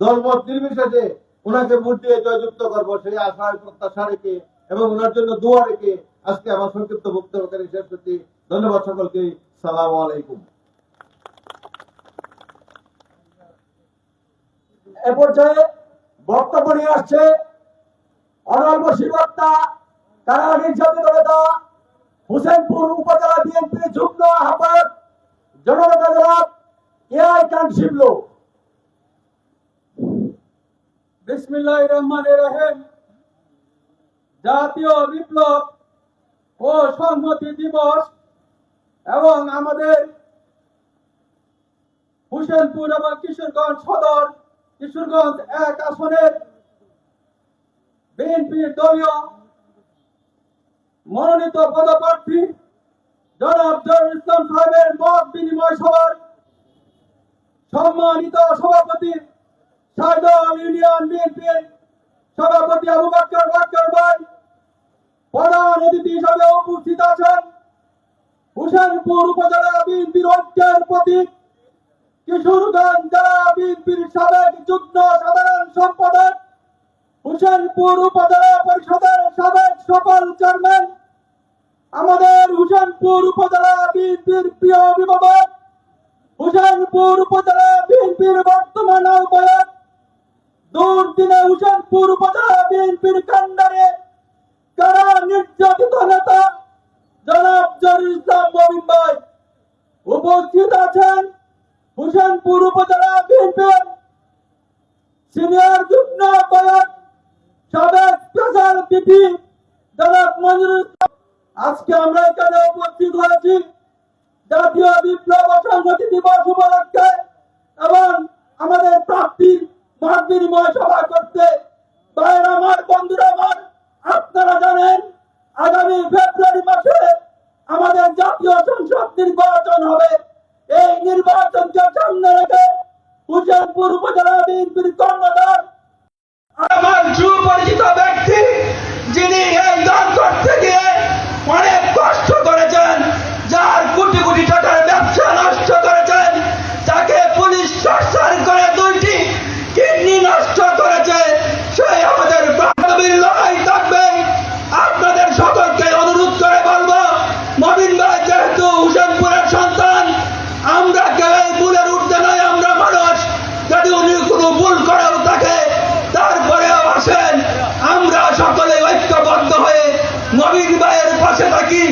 দলমত নির্বিশেষে ওনাকে ভোট দিয়ে জয়যুক্ত করবো, সেই আশা প্রত্যাশা রেখে এবং ওনার জন্য দোয়া রেখে আজকে আমার সংক্ষিপ্ত বক্তব্য শেষ করছি। ধন্যবাদ সকলকে। সালামু আলাইকুম। এ পর্যায়ে বক্তব্য নিয়ে আসছে অনর্বশী বক্তা, কারা নির্যাতিত নেতা, হোসেনপুর উপজেলা বিএনপির যুগ্ম আহ্বায়ক জননেতা জনাব এআই খান শিবলু। বিসমিল্লাহির রহমানির রহিম। জাতীয় বিপ্লব ও সংহতি দিবস এবং আমাদের হুসেনপুর এবং কিশোরগঞ্জ সদর কিশোরগঞ্জ 1 আসনের বিএনপির দলীয় মনোনীত পদপ্রার্থী জনাব জহিরুল ইসলাম সাহেবের মত বিনিময় সভার সম্মানিত সভাপতি সাইদল ইউনিয়ন বিএনপির সভাপতি আবু বকর ভাই, প্রধান অতিথি হিসাবে উপস্থিত আছেন হুসেনপুর উপজেলা বিএনপির ঐক্যের প্রতীক কিশোরগঞ্জ জেলা বিএনপির সাবেক যুগ্ম সাধারণ সম্পাদক, হুসেনপুর উপজেলা পরিষদের সাবেক সফল চেয়ারম্যান, আমাদের হুসেনপুর উপজেলা বিএনপির প্রিয় অভিভাবক, হুসেনপুর উপজেলা বিএনপির বর্তমান আহ্বায়ক, দুর্দিনে হুসেনপুর উপজেলা বিএনপির কান্ডারে কারা নির্যাতিত নেতা জনাব জহিরুল ইসলাম মবিন ভাই, উপস্থিত আছেন হুসেনপুর উপজেলা বিএনপির সিনিয়র যুগ্ম আহ্বায়ক সাবেক স্পেশাল পিপি জনাব মঞ্জুরুল ইসলাম। আজকে আমরা এখানে উপস্থিত হয়েছি জাতীয় বিপ্লব ও সংহতি দিবস উপলক্ষে এবং আমাদের প্রার্থীর মত বিনিময় সভা করতে। ভাইয়ের আমার, বন্ধুরা আমার, আপনারা জানেন আগামী ফেব্রুয়ারি মাসে আমাদের জাতীয় সংসদ নির্বাচন হবে। এই নির্বাচনকে সামনে রেখে হুসেনপুর উপজেলা বিএনপির কর্ণধার আমার সুপরিচিত ব্যক্তি, যিনি এই দল করতে গিয়ে অনেক কষ্ট করেছেন, যার কোটি কোটি টাকার ব্যবসা নষ্ট করেছেন, তাকে পুলিশ টর্চার করে 2টি কিডনি নষ্ট করেছে, সেই আমাদের বান্ধবীর লড়াই থাকবে। আপনাদের সকলকে অনুরোধ করে বলবো, মবিন ভাই যেহেতু হুসেনপুরের সন্তান, আমরা কেউ ভুলের ঊর্ধ্বে নয়, আমরা মানুষ। যদি উনি কোনো ভুল করেও থাকে তারপরেও আসেন আমরা সকলে ঐক্যবদ্ধ হয়ে মবিন ভাইয়ের পাশে থাকি।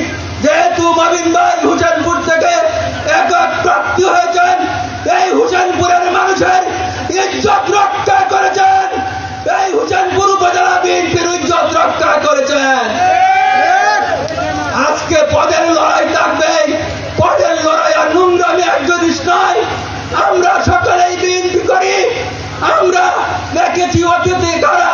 যেহেতু মবিন ভাই হুসেনপুর থেকে একক প্রার্থী হয়েছেন, এই হুসেনপুরের মানুষের ইজ্জত রক্ষা করেছেন, এই হুসেনপুর উপজেলা বিএনপির ইজ্জত রক্ষা করেছেন। আজকে পদের লড়াই থাকবে, পদের লড়াই আর নোংরামি এক জিনিস নয়। আমরা সকলেই বিএনপি করি, আমরা দেখেছি অতীতে কারা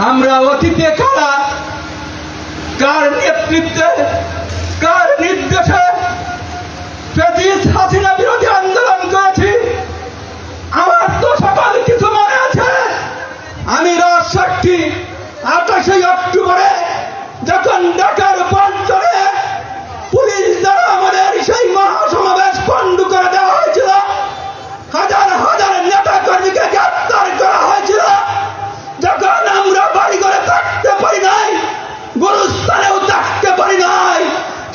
আমরা অতীতে কার নেতৃত্বে, কার নির্দেশে ফ্যাসিস্ট হাসিনা বিরোধী আন্দোলন করেছি। আমার তো সকল কিছু মনে আছে। আমি রাজশাহী 28 অক্টোবরে যখন ঢাকার পঞ্চরে পুলিশ দ্বারা আমাদের সেই মহাসমাবেশ পণ্ড করে দেওয়া হয়েছিল, হাজার হাজার নেতা কর্মীকে গ্রেপ্তার করা হয়েছিল, যখন আমরা বাড়ি ঘরে থাকতে পারি নাই, গুরুস্থানেও থাকতে পারি নাই,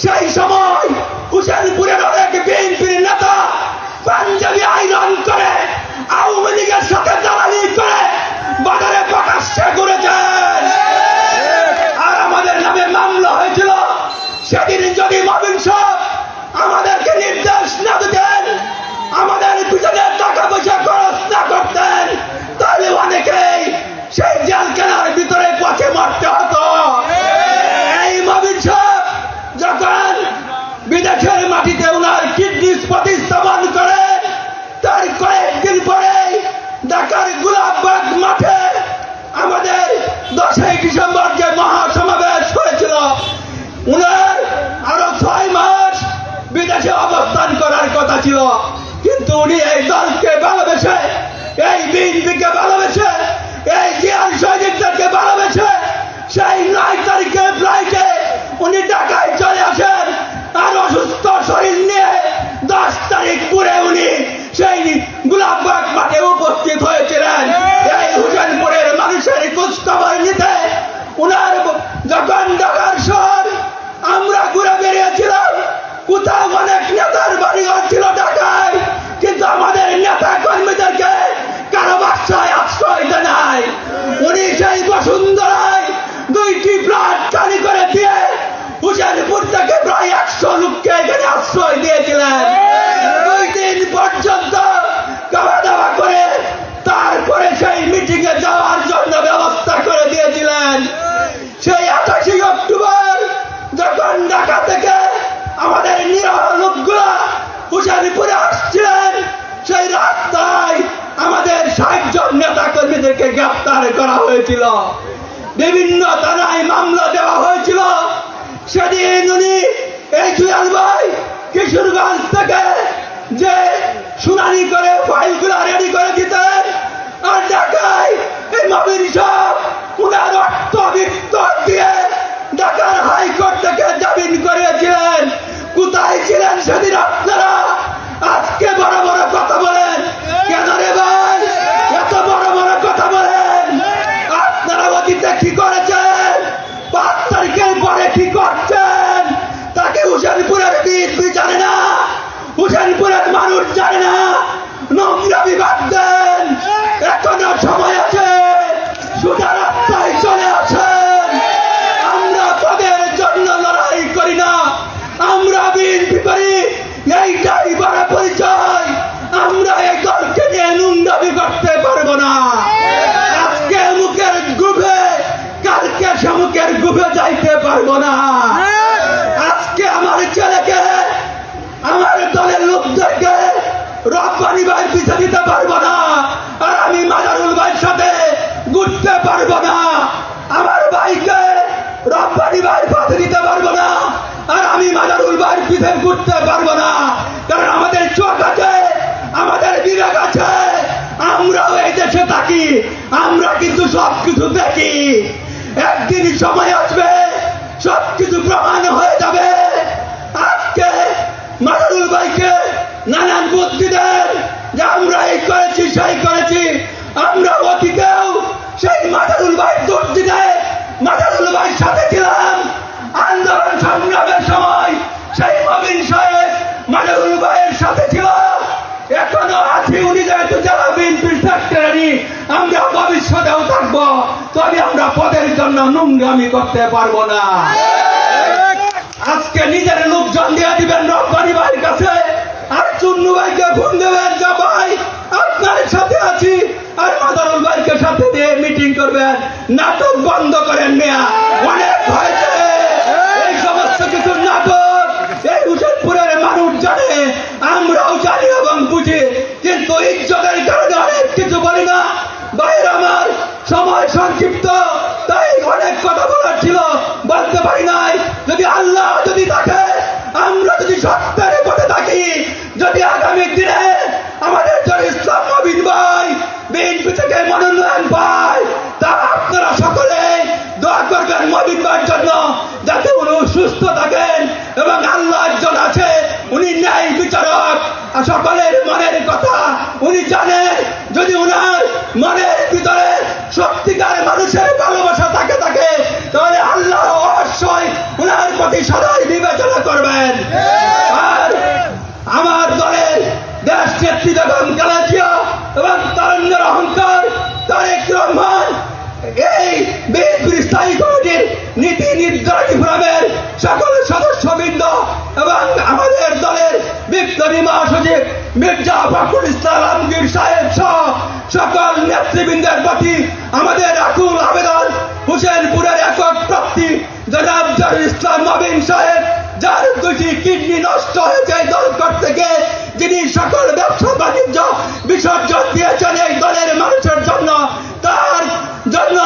সেই সময় হুসেনপুরের অনেক বিএনপির নেতা পাঞ্জাবি আইরন করে আওয়ামী লীগের সাথে দালালি করে বাজারে প্রকাশ্যে করেছেন, আর আমাদের নামে মামলা হয়েছিল। সেদিন যদি মবিন সাহেব আমাদেরকে নির্দেশ না দিতেন, আমাদের পিছনে টাকা পয়সা খরচ না করতেন, তাহলে অনেকেই সেই জেলখানার ভিতরে পথে মরতে হতো। এই মবিন সাহেব যখন বিদেশের মাটিতে ওনার কিডনি প্রতিস্থাপন করে, তার কয়েকদিন পরে ঢাকার গোলাপবাগ মাঠে আমাদের 10ই ডিসেম্বর যে মহাসমাবেশ হয়েছিল, উনার আরো 6 মাস বিদেশে অবস্থান করার কথা ছিল, কিন্তু উনি এই দলকে ভালোবেসে, এই বিএনপিকে ভালোবেসে, এই জিয়ার শহীদদেরকে ভালোবেসে সেই 9 তারিখের ফ্লাইটে উনি ঢাকায় চলে আসেন, আর অসুস্থ শরীর নিয়ে 10 তারিখ পুরে উনি সেই গোলাপবাগ মাঠে উপস্থিত হয়েছিলেন এই হুসেনপুরের মানুষের খোঁজখবর নিতে। উনার যখন ঢাকার শহর আমরা ঘুরে বেরিয়েছিলাম, কোথাও অনেক নেতার বাড়িঘর ছিল ঢাকায়, কিন্তু আমাদের নেতা কর্মীদেরকে কারো বাসায় আশ্রয় দেয় নাই। উনি সেই বসুন্ধরায় 2টি ফ্ল্যাট খালি করে দিয়ে হুসেনপুর থেকে দিয়েছিলেন। 2 দিন পর্যন্ত খাওয়া দাওয়া করে তারপরে সেই মিটিং এ যাওয়ার জন্য ব্যবস্থা করে দিয়েছিলেন। সেই 28 অক্টোবর যখন ঢাকা থেকে আমাদের নিরহ লোকগুলা হুশিয়ারপুরে আসছিলেন, সেই রাস্তায় আমাদের 60 জন নেতা কর্মীদেরকে গ্রেফতার করা হয়েছিল, বিভিন্ন থানায় মামলা দেওয়া হয়েছিল। সেদিন উনি এই জুয়েল ভাই কিশোরগঞ্জ থেকে যে শুনানি করে ফাইলগুলো রেডি করে দিতেন, আর ঢাকায় এই মবিন সাহেব উনার অর্থ বিত্তর দিয়ে ঢাকার হাইকোর্ট থেকে জামিন করিয়েছিলেন। কোথায় ছিলেন সেদিন আপনারা? আজকে বড় বড় কথা বলেন কেন রে ভাই? এত বড় বড় কথা বলেন। আপনারা অতীতে কি করেছেন? 5 তারিখের পরে কি করছেন? তাকে হুসেনপুরের বিএনপি জানে না, হুসেনপুরের মানুষ জানে না। নোংরা বিভাগ দেন, এখনো সময় আছে, সোজা রাস্তায় চলে আসেন। আমরা পদের জন্য লড়াই করি না, আমরা বিএনপি করি, এইটাই বড় পরিচয়। আমরা এই দলকে নিয়ে নোংরামি করতে পারবো না। আজকে মুখের গুভে, কালকে সমুখের গুভে যাইতে পারবো না। আজকে আমার ছেলেকে, আমার দলের লোকদেরকে রব্বানি ভাই পিছে দিতে পারবো না, আর আমি মাজারুল ভাইয়ের সাথে ঘুরতে পারবো না। আমার ভাইকে রব্বানি ভাই পাশে দিতে পারবো না, আর আমি মাজারুল ভাইয়ের পিছে ঘুরতে পারবো না। কারণ আমাদের চোখ আছে, আমাদের বিবেক আছে, আমরাও এই দেশে থাকি, আমরা কিন্তু সবকিছু দেখি। একদিন সময় আসবে, সবকিছু প্রমাণ হয়ে যাবে। আজকে মাজারুল ভাইকে নানান বুদ্ধি দেন যে আমরা এই করেছি সেই করেছি। আমরা অতীতেও সেই মাজারুল ভাই দুর্দি দেয়, মাজারুল ভাইয়ের সাথে ছিলাম আন্দোলন সংগ্রামের সময়। সেই মবিন সাহেব মাজারুল ভাইয়ের সাথে ছিল, এখনো আছি। উনি যেহেতু জেলা বিএনপির সেক্রেটারি, আমরা ভবিষ্যতেও থাকবো। তবে আমরা পদের জন্য নোংরামি করতে পারবো না। আজকে নিজের লোকজন দিয়ে দিবেন রব্বানি ভাইয়ের কাছে, আর চুন্নু ভাইকে ফোন দেবেন যে ভাই আপনার সাথে আছি, আর মাদারুল ভাইকে সাথে দিয়ে মিটিং করবেন। নাটক বন্ধ করেন মেয়া, অনেক হয়েছে এই সমস্ত কিছু নাটক। এই হুসেনপুরের মানুষ জানে, আমরাও জানি এবং বুঝি, কিন্তু ইজ্জতের কারণে অনেক কিছু বলি না। ভাইয়ের আমার সময় সংক্ষিপ্ত, তাই অনেক কথা বলার ছিল, বলতে পারি নাই। যদি আল্লাহ যদি থাকে, আমরা যদি সত্যের পথে থাকি, যদি আগামী দিনে আমাদের জন্য ইসলাম মবিন ভাই বিএনপি থেকে মনোনয়ন পায়, তা আপনারা সকলে দোয়া করবেন মবিন ভাইয়ের জন্য, যাতে উনি সুস্থ থাকেন। এবং আল্লাহ একজন আছে, উনি ন্যায় বিচারক, আর সকলের মনের কথা উনি জানেন। যদি উনার মনের ভিতরে সত্যিকার মানুষের ভালোবাসা থাকে তাহলে আল্লাহ অবশ্যই উনার প্রতি সদাই বিবেচনা করবেন। আর আমার দলের দেশ নেত্রী বেগম খালেদা জিয়া এবং তারুণ্যের অহংকার তারেক রহমান এই বিএনপির স্থায়ী কমিটির নীতি নির্ধারণী ফোরামের সকল সদস্যবৃন্দ এবং আমাদের দলের বিপ্লবী মহাসচিব মির্জা ফখরুল ইসলাম আলমগীর সাহেব সহ সকল নেতৃবৃন্দের প্রতি আমাদের আকুল আবেদন, হুসেনপুরের একক প্রার্থী জনাব জাহির ইসলাম মবিন সাহেব, যার 2টি কিডনি নষ্ট হয়েছে এই দল করতে গিয়ে, যিনি সকল ব্যবসা বাণিজ্য বিসর্জন দিয়েছেন এই দলের মানুষের জন্য, তার জন্য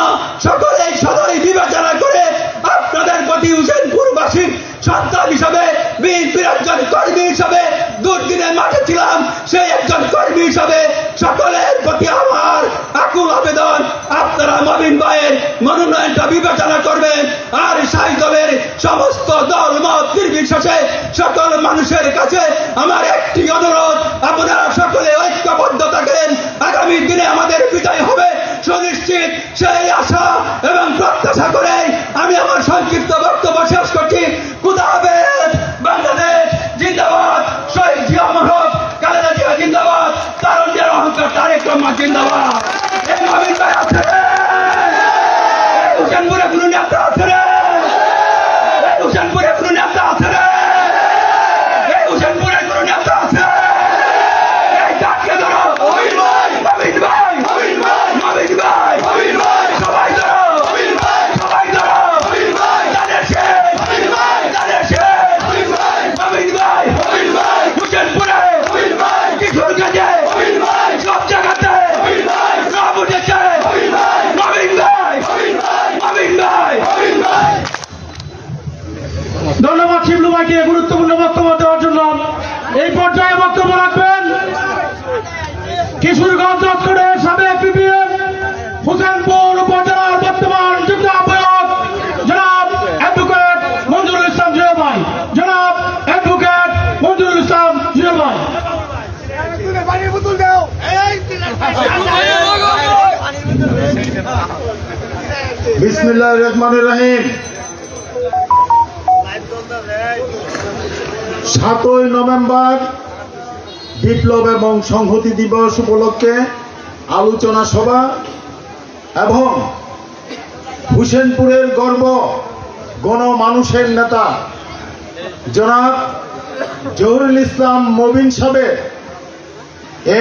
সকলে সদয় বিবেচনা করে আপনাদের প্রতি হুসেনপুরবাসীর সন্তান হিসাবে, বিএনপির একজন কর্মী হিসাবে, দুর্দিনে মাঠে ছিলাম সেই একজন কর্মী হিসাবে সকলের প্রতি আমার আকুল আবেদন, আপনারা মবিন ভাইয়ের মনোনয়নটা বিবেচনা করবেন। আর সাই দলের সমস্ত দল মত নির্বিশেষে সকল মানুষের কাছে আমার একটি অনুরোধ, আপনারা সকলে ঐক্যবদ্ধ থাকেন। আগামী দিনে আমাদের বিজয় হবে সুনিশ্চিত, সেই আশা এবং প্রত্যাশা করে আমি আমার সংক্ষিপ্ত বক্তব্য শেষ করছি। খুদা হাফেজ। বাংলাদেশ জিন্দাবাদ, শহীদ জিয়া মরহম, খালেদা জিয়া জিন্দাবাদ, তারুণ্যের অহংকার তারেক রহমান জিন্দাবাদ। এই মবিন ভাই আছে রে, হুসেনপুরে কোনো নেতা আছে রে, হুসেনপুরে কোনো নেতা আছে রে, হুসেনপুরে কোনো কিশোরগঞ্জ অঞ্চলের সাবেক বিপিএম হুসেনপুর উপজেলার বর্তমান যুগ্ম আহ্বায়ক জনাব অ্যাডভোকেট মঞ্জুরুল ইসলাম জিয়া ভাই, জনাব অ্যাডভোকেট মঞ্জুরুল ইসলাম জিয়া ভাই। বিসমিল্লাহির রহমানির রহিম। 7ই নভেম্বর বিপ্লব এবং সংহতি দিবস উপলক্ষে আলোচনা সভা এবং হুসেনপুরের গর্ব গণমানুষের নেতা জনাব জহুরুল ইসলাম মবিন সাহেব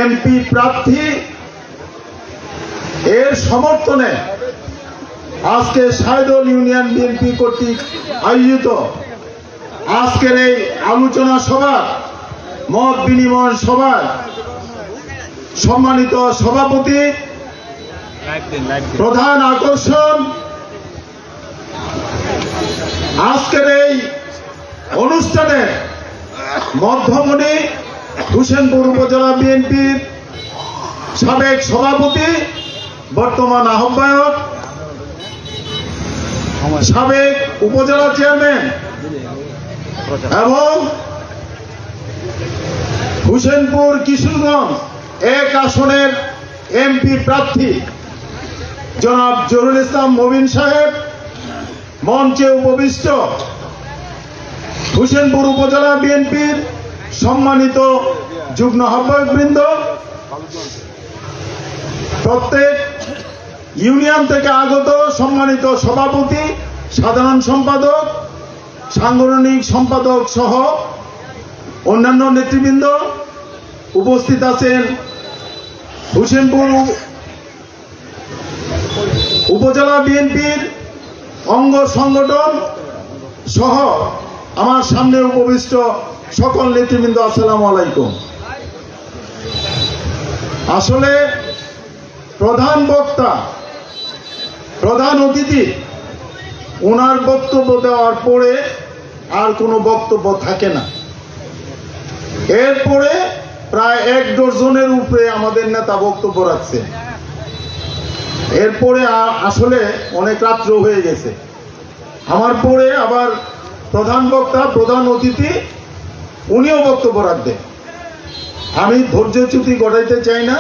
এমপি প্রার্থী এর সমর্থনে আজকে সায়দল ইউনিয়ন বিএনপি কর্তৃক আয়োজিত আজকের এই আলোচনা সভা মত বিনিময় সভায় সম্মানিত সভাপতি, প্রধান আকর্ষণ, আজকের এই অনুষ্ঠানে মধ্যমণি হুসেনপুর উপজেলা বিএনপির সাবেক সভাপতি, বর্তমান আহ্বায়ক, সাবেক উপজেলা চেয়ারম্যান এবং হুসেনপুর কিশোরগঞ্জ 1 আসনের এমপি প্রার্থী জনাব জহুরুল ইসলাম মবিন সাহেব, মঞ্চে উপবিষ্ট হুসেনপুর উপজেলা বিএনপির সম্মানিত যুগ্ম আহ্বায়ক বৃন্দ, প্রত্যেক ইউনিয়ন থেকে আগত সম্মানিত সভাপতি, সাধারণ সম্পাদক, সাংগঠনিক সম্পাদক সহ অন্যান্য নেতৃবৃন্দ, উপস্থিত আছেন হুসেনপুর উপজেলা বিএনপির অঙ্গ সংগঠন সহ আমার সামনে উপবিষ্ট সকল নেতৃবৃন্দ, আসসালামু আলাইকুম। আসলে প্রধান বক্তা, প্রধান অতিথি ওনার বক্তব্য দেওয়ার পরে আর কোনো বক্তব্য থাকে না। এরপরে প্রায় 1 ডজনের উপরে আমাদের নেতা বক্তব্য রাখছে। এরপরে আসলে অনেক রাত্র হয়ে গেছে। আমার পরে আবার প্রধান বক্তা, প্রধান অতিথি উনিও বক্তব্য রাখবেন। আমি ধৈর্যচ্যুতি ঘটাইতে চাই না,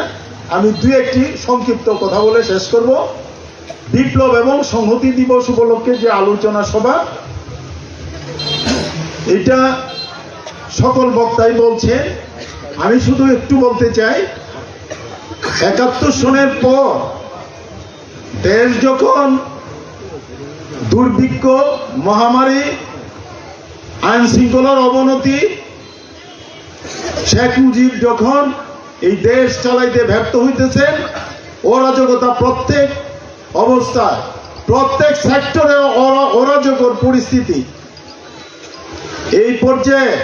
আমি 2-1টি সংক্ষিপ্ত কথা বলে শেষ করব। বিপ্লব এবং সংহতি দিবস উপলক্ষে যে আলোচনা সভা, এটা সকল বক্তাই বলছে, আমি শুধু একটু বলতে চাই, 71 সনের পর দেশ যখন দুর্ভিক্ষ, মহামারী, আইন শৃঙ্খলার অবনতি, শেখ মুজিব যখন এই দেশ চালাইতে ব্যর্থ হইতেছেন, অরাজকতা প্রত্যেক অবস্থায়, প্রত্যেক সেক্টরে অরাজকর পরিস্থিতি, এই পর্যায়ে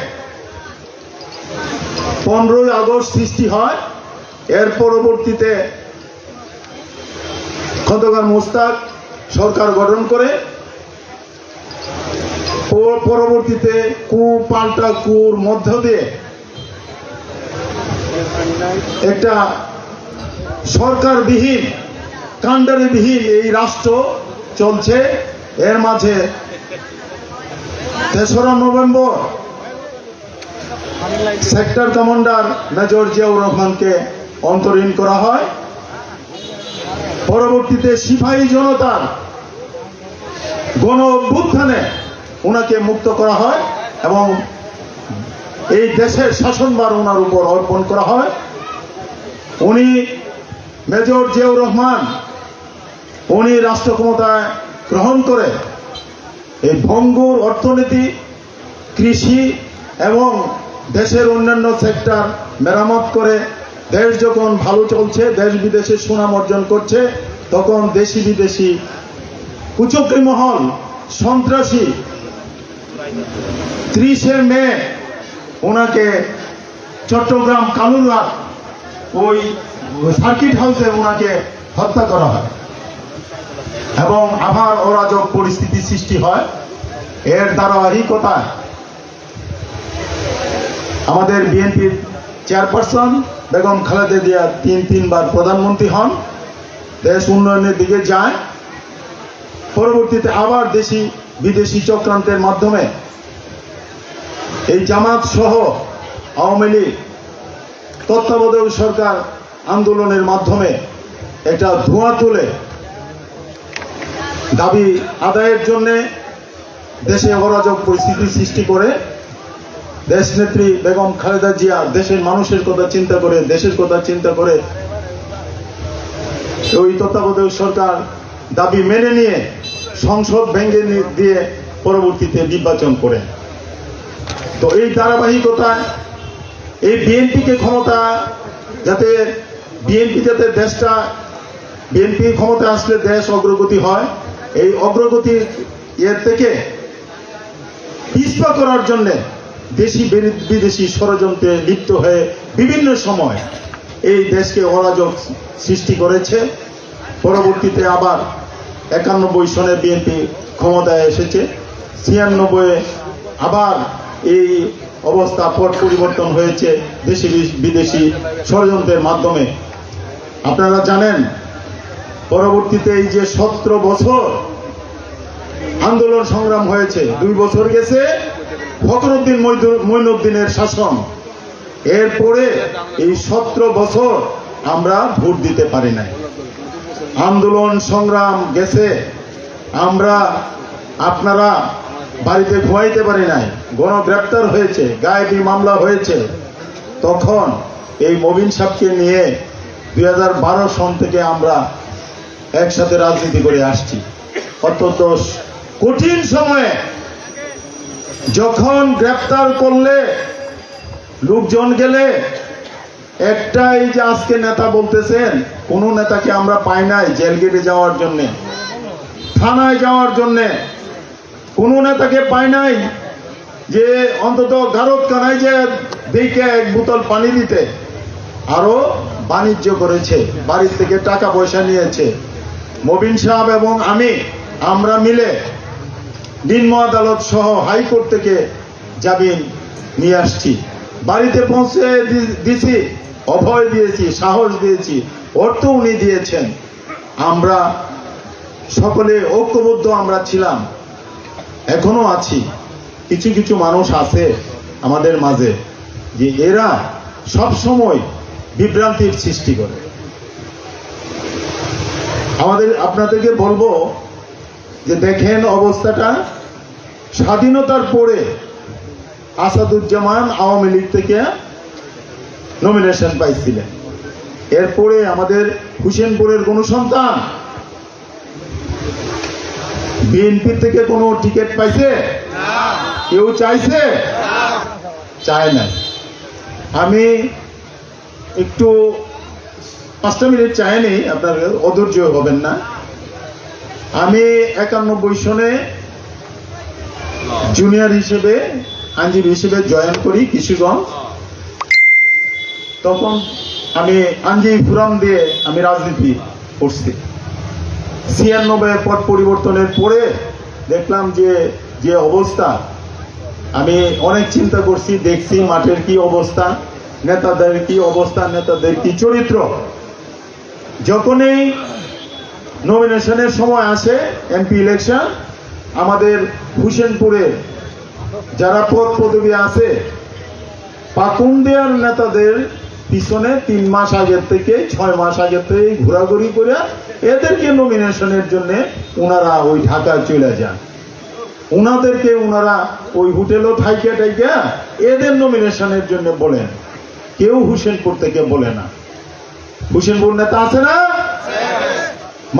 15ই আগস্ট সৃষ্টি হয়। এর পরবর্তীতে খন্দকার মোশতাক সরকার গঠন করে, পরবর্তীতে পাল্টা কুর মধ্য দিয়ে একটা সরকারবিহীন, কাণ্ডারিবিহীন এই রাষ্ট্র চলছে। এর মাঝে 3রা November sector commander major Ziaur রহমানকে অন্তরীণ করা হয়। পরবর্তীতে সিপাহী জনতার গণ অভ্যুত্থানে ওনাকে মুক্ত করা হয় এবং এই দেশের শাসনভার ওনার উপর অর্পণ করা হয়। উনি মেজর জিয়াউর রহমান উনি রাষ্ট্র ক্ষমতায় গ্রহণ করে এই ভঙ্গুর অর্থনীতি, কৃষি এবং দেশের অন্যান্য সেক্টর মেরামত করে দেশ যখন ভালো চলছে, দেশ বিদেশে সুনাম অর্জন করছে, তখন দেশি বিদেশি কুচক্রী মহল, সন্ত্রাসী 30শে মে ওনাকে চট্টগ্রাম কালুরঘাট ওই সার্কিট হাউসে ওনাকে হত্যা করা হয় এবং আবার অরাজক পরিস্থিতি সৃষ্টি হয়। এর ধারাবাহিকতায় আমাদের বিএনপির চেয়ারপারসন বেগম খালেদা জিয়া তিনবার প্রধানমন্ত্রী হন, দেশ উন্নয়নের দিকে যায়। পরবর্তীতে আবার দেশি বিদেশি চক্রান্তের মাধ্যমে এই জামাত সহ আওয়ামী লীগ তত্ত্বাবধায়ক সরকার আন্দোলনের মাধ্যমে একটা ধোঁয়া তুলে দাবি আদায়ের জন্য দেশে অরাজক পরিস্থিতি সৃষ্টি করে দেশনেত্রী বেগম খালেদা জিয়া দেশের মানুষের কথা চিন্তা করে, দেশের কথা চিন্তা করে ওই তত্ত্বাবধায়ক সরকার দাবি মেনে নিয়ে সংসদ ভেঙে দিয়ে পরবর্তীতে নির্বাচন করেন। তো এই ধারাবাহিকতায় এই বিএনপিকে ক্ষমতা যাতে দেশটা বিএনপি ক্ষমতা আসলে দেশ অগ্রগতি হয়, এই অগ্রগতি এর থেকে পিছপা করার জন্য দেশি বিদেশি ষড়যন্ত্রে লিপ্ত হয়ে বিভিন্ন সময় এই দেশকে অরাজক সৃষ্টি করেছে। পরবর্তীতে আবার 91 সনে বিএনপি ক্ষমতায় এসেছে, 96 আবার এই অবস্থা পট পরিবর্তন হয়েছে দেশি বিদেশি ষড়যন্ত্রের মাধ্যমে। আপনারা জানেন পরবর্তীতে এই যে 17 বছর আন্দোলন সংগ্রাম হয়েছে, 2 বছর গেছে ফখরুদ্দিন মঈনুদ্দিনের শাসন, এরপরে এই 17 বছর আমরা ভোট দিতে পারি নাই। আন্দোলন সংগ্রাম গেছে, আমরা আপনারা বাড়িতে ঘুমাইতে পারি নাই, গণগ্রেপ্তার হয়েছে, গায়েবী মামলা হয়েছে। তখন এই মবিন সাহেবকে নিয়ে 2012 সন থেকে আমরা একসাথে রাজনীতি করে আসছি। অত্যন্ত কঠিন সময়ে যখন গ্রেপ্তার করলে লোকজন গেলে একটাই যে আজকে নেতা বলতেছেন, কোন নেতাকে আমরা পাই নাই জেল গেটে যাওয়ার জন্যে, থানায় যাওয়ার জন্যে, কোন নেতাকে পাই নাই যে অন্তত গারদখানায় যে দেখে 1 বোতল পানি দিতে। আরো বাণিজ্য করেছে, বাড়ির থেকে টাকা পয়সা নিয়েছে। মবিন সাহেব এবং আমরা মিলে নিম্ন আদালত সহ হাইকোর্ট থেকে জামিন নিয়ে আসছি, বাড়িতে পৌঁছে দিছি, অভয় দিয়েছি, সাহস দিয়েছি, অর্থ উনি দিয়েছেন। আমরা সকলে ঐক্যবদ্ধ আমরা ছিলাম, এখনো আছি। কিছু কিছু মানুষ আছে আমাদের মাঝে যে এরা সব সময় বিভ্রান্তির সৃষ্টি করে। আপনাদেরকে বলবো যে দেখেন অবস্থাটা, স্বাধীনতার পরে আসাদুজ্জামান আওয়ামী লীগ থেকে নমিনেশন পাইছিলেন, এরপরে আমাদের হুসেনপুরের কোন সন্তান বিএনপি থেকে কোনো টিকিট পাইছে? কেউ চাইছে? চায় না। আমি একটু 5টা মিনিট চাইনি, আপনার অধৈর্য হবেন না। আমি 91 সনে জুনিয়র হিসেবে আইনজীবী হিসেবে জয়েন করি কিশোরগঞ্জ। তখন আমি আইনজীবী ফোরাম দিয়ে আমি রাজনীতি করছি। 96 পট পরিবর্তনের পরে দেখলাম যে অবস্থা, আমি অনেক চিন্তা করছি, দেখছি মাঠের কি অবস্থা, নেতাদের কি অবস্থা, নেতাদের কি চরিত্র। যখনই নমিনেশনের সময় আসে এমপি ইলেকশন, আমাদের হুসেনপুরে যারা পদ পদবী আছে পাকুন্দিয়ার নেতাদের পিছনে 3 মাস আগের থেকে 6 মাস আগের থেকে ঘোরাঘুরি করে এদেরকে নমিনেশনের জন্য ওনারা ওই ঢাকায় চলে যান। ওনাদেরকে ওনারা ওই হোটেলও ঠাইকা এদের নমিনেশনের জন্য বলেন, কেউ হুসেনপুর থেকে বলে না। হুসেনপুর নেতা আছে না,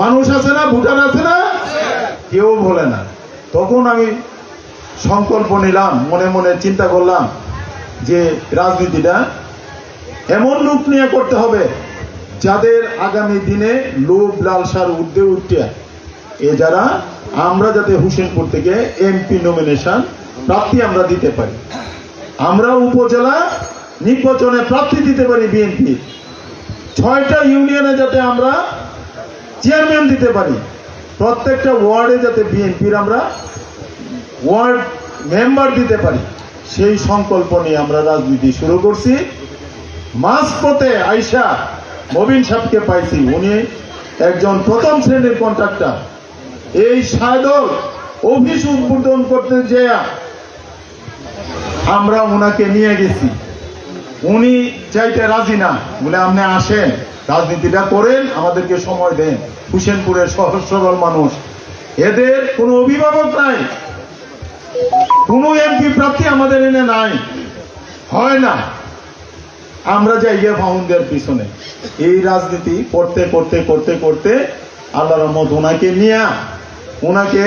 মানুষ আছে না, ভোটার আছে না, কেউ বলে না। তখন আমি সংকল্প নিলাম, মনে মনে চিন্তা করলাম যে রাজনীতিটা এমন লোক নিয়ে করতে হবে যাদের আগামী দিনে লোভ লালসার ঊর্ধ্বে উঠে যারা আমরা যাতে হুসেনপুর থেকে এমপি নমিনেশন প্রার্থী আমরা দিতে পারি, আমরা উপজেলা নির্বাচনে প্রার্থী দিতে পারি বিএনপি, 6টা ইউনিয়নে যাতে আমরা চেয়ারম্যান দিতে পারি, প্রত্যেকটা ওয়ার্ডে যাতে বিএনপির আমরা ওয়ার্ড মেম্বার দিতে পারি, সেই সংকল্প নিয়ে আমরা রাজনীতি শুরু করছি। মাঝপথে আইসা মবিন সাহেবকে পাইছি। উনি একজন প্রথম শ্রেণীর কন্ট্রাক্টর। এই সায়দল অফিস উদ্বোধন করতে যে আমরা ওনাকে নিয়ে গেছি, উনি চাইতে রাজি না, বলে আপনি আসেন, রাজনীতিটা করেন, আমাদেরকে সময় দেন। হুসেনপুরের সহজ সরল মানুষ, এদের কোনো অভিভাবক নাই, কোনো এমপি প্রার্থী আমাদের এনে নাই, হয় না। আমরা যাই গিয়ে ফাউন্ডের পিছনে এই রাজনীতি করতে করতে করতে করতে আল্লাহর রহমত ওনাকে নিয়ে, ওনাকে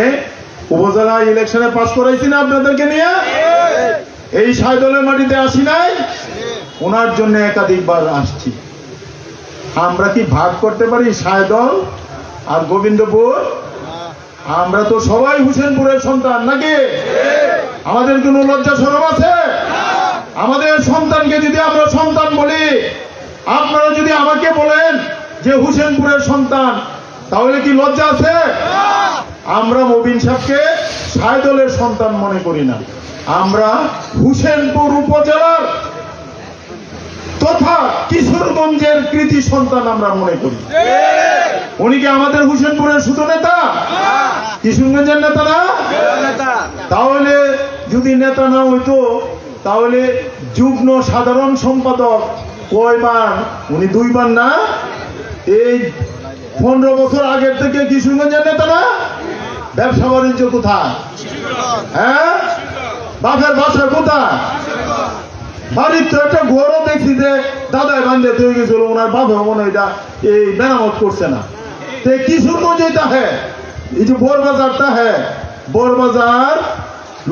উপজেলা ইলেকশনে পাস করাইছি না আপনাদেরকে নিয়ে। এই সায়দলের মাটিতে আসি নাই, ওনার জন্য একাধিকবার আসছি। আমরা কি ভাগ করতে পারি সায়দল আর গোবিন্দপুর? আমরা তো সবাই হুসেনপুরের সন্তান, নাকি? আমাদের কোনো লজ্জা শরম আছে? আমাদের সন্তানকে যদি আমরা সন্তান বলি, আপনারা যদি আমাকে বলেন যে হুসেনপুরের সন্তান, তাহলে কি লজ্জা আছে? আমরা মবিন সাহেবকে সায়দলের সন্তান মনে করি না, আমরা হুসেনপুর উপজেলার তথা কিশোরগঞ্জের কৃতি সন্তান আমরা মনে করি। উনি কি আমাদের হুসেনপুরের শুধু নেতা, কিশোরগঞ্জের নেতা না? তাহলে যদি নেতা না হইতো, তাহলে যুগ্ম সাধারণ সম্পাদক কয়বার? উনি 2 বার না? এই 15 বছর আগের থেকে কিশোরগঞ্জের নেতা না? ব্যবসা বাণিজ্য কোথায়? হ্যাঁ, বাপের বাসা কোথায়? বাড়ির তো একটা ঘরও দেখছি যে দাদাই বান্ধে তৈরি গেছিল, ওনার বাবা মনে হয় এই মেরামত করছে না। কিশোরগঞ্জ এটা হ্যাঁ, এই যে বোরবাজারটা হ্যাঁ, বোরবাজার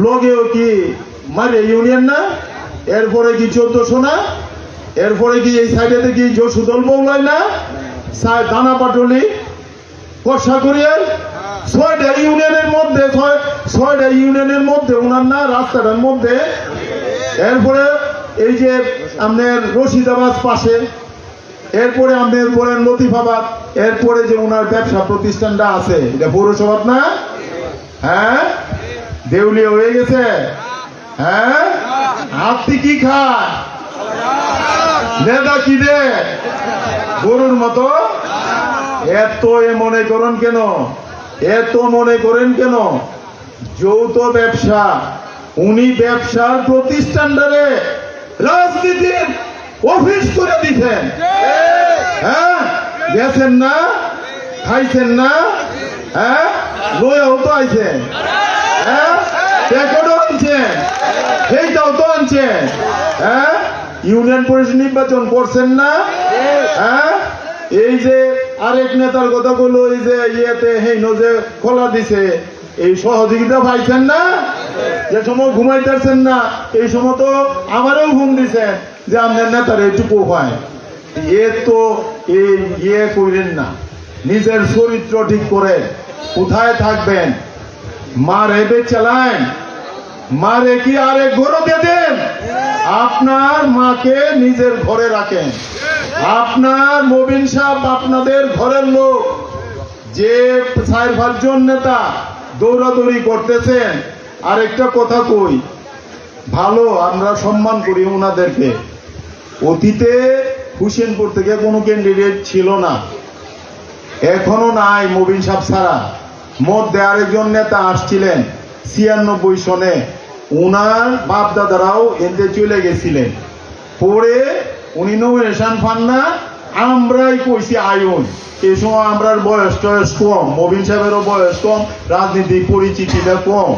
লগেও কি মারে ইউনিয়ন না? এরপরে কি 1400 না? এরপরে কি এই সাইডে কি যশুদল বৌলাই না? দানা পাটলি, কষাকড়িয়াল, 6টা ইউনিয়নের মধ্যে, 6টা ইউনিয়নের মধ্যে ওনার না রাস্তাটার মধ্যে। এরপরে এই যে আপনার রশিদাবাদ পাশে, এরপরে আপনার বলেন লতিফাবাদ, এরপরে যে ওনার ব্যবসা প্রতিষ্ঠানটা আছে, এটা পৌরসভা না? হ্যাঁ, দেউলিয়া হয়ে গেছে। হ্যাঁ, হাতি কি খায়, নেতা কি দে, গরুর মতো। এত মনে করেন কেন? এত মনে করেন কেন? যৌথ ব্যবসা, উনি ব্যবসার প্রতিষ্ঠানটারে রাজনীতির অফিস করে দিচ্ছেন। হ্যাঁ, গেছেন না, খাইছেন না, হ্যাঁ, লয়াও তো আইছেন, হ্যাঁ, টেকটও আনছেন, সেইটাও তো আনছেন। হ্যাঁ, ইউনিয়ন পরিষদ নির্বাচন করছেন না? হ্যাঁ, এই যে আরেক নেতার কথা বললো, এই যে ইয়েতে হেইনো যে খোলা দিছে, এই সহযোগিতা পাইছেন না? যে সময় ঘুমাইতেছেন না, এই সময় তো আমারও ঘুম দিছেন যে আপনার নেতার এইটুকু হয়। এ তো এই ইয়ে করেন না, নিজের চরিত্র ঠিক করে কোথায় থাকবেন। মা রেবে চালান, মা রে কি আরেক ঘরে দিয়ে দেন? আপনার মাকে নিজের ঘরে রাখেন। আপনার মবিন সাহেব আপনাদের ঘরের লোক, যে 4-5 জন নেতা দৌড়াদৌড়ি করতেছেন। আরেকটা কথা কই, ভালো আমরা সম্মান করি ওনাদেরকে। অতীতে হুসেনপুর থেকে কোনো ক্যান্ডিডেট ছিল না, এখনো নাই মবিন সাহেব ছাড়া। মধ্যে আরেকজন নেতা আসছিলেন 96 সনে, ওনার বাপ দাদারাও এতে চলে গেছিলেন। পরে উনি নমিনেশন পান না, আমরাই কইছি আয়ন। এই সময় আমরার বয়স টয়স কম, মবিন সাহেবেরও বয়স কম, রাজনীতিক পরিচিতিটা কম।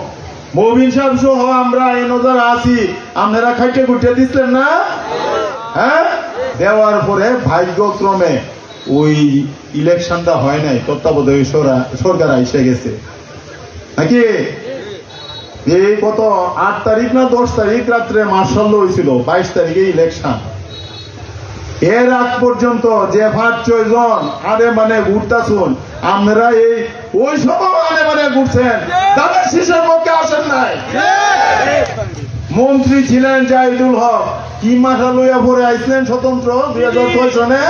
মবিন সাহেব সহ আমরা এই নজর আছি, আপনারা খাইটে খুঁটে দিচ্ছেন না? হ্যাঁ, দেওয়ার পরে ভাগ্যক্রমে ওই ইলেকশনটা হয় নাই, তত্ত্বাবধায়ক সরকার এসে গেছে নাকি? এই কত 8 তারিখ না 10 তারিখ রাত্রে মার্শাল হয়েছিল, 22 তারিখে ইলেকশন। এর আগ পর্যন্ত যে 5-6 জন আরে মানে ঘুরতাছুন, আপনারা এই ওই সময় আরে মানে ঘুরছেন, তাদের শিশুর পক্ষে আসেন নাই। মন্ত্রী ছিলেন জাহিদুল হক, কি মাথা লইয়া পরে আইছিলেন স্বতন্ত্র 2006 সনে।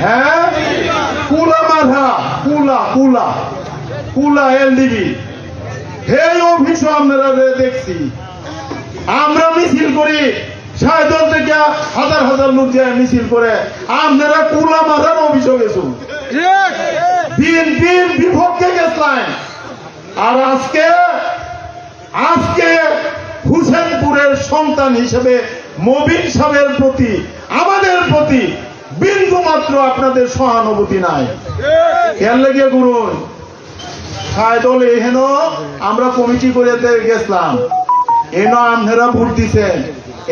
হ্যাঁ, কুলা মাথা, কুলা কুলা কুলা এলডিবি, হে অফিসও আপনারা দেখছি। আমরা মিছিল করি সাইদল থেকে হাজার হাজার লোক যায় মিছিল করে আপনারা কুলা মারার অভিযোগ এসু বিএনপির বিপক্ষে গেছিলেন। আর আজকে আজকে হুসেনপুরের সন্তান হিসেবে মবিন সাহেবের প্রতি আমাদের প্রতি বিন্দু মাত্র আপনাদের সহানুভূতি নাই। এর লেগে গুরুন সাইদল এহেন আমরা কমিটি করে গেছিলাম, এন আপনারা ভোট দিচ্ছেন,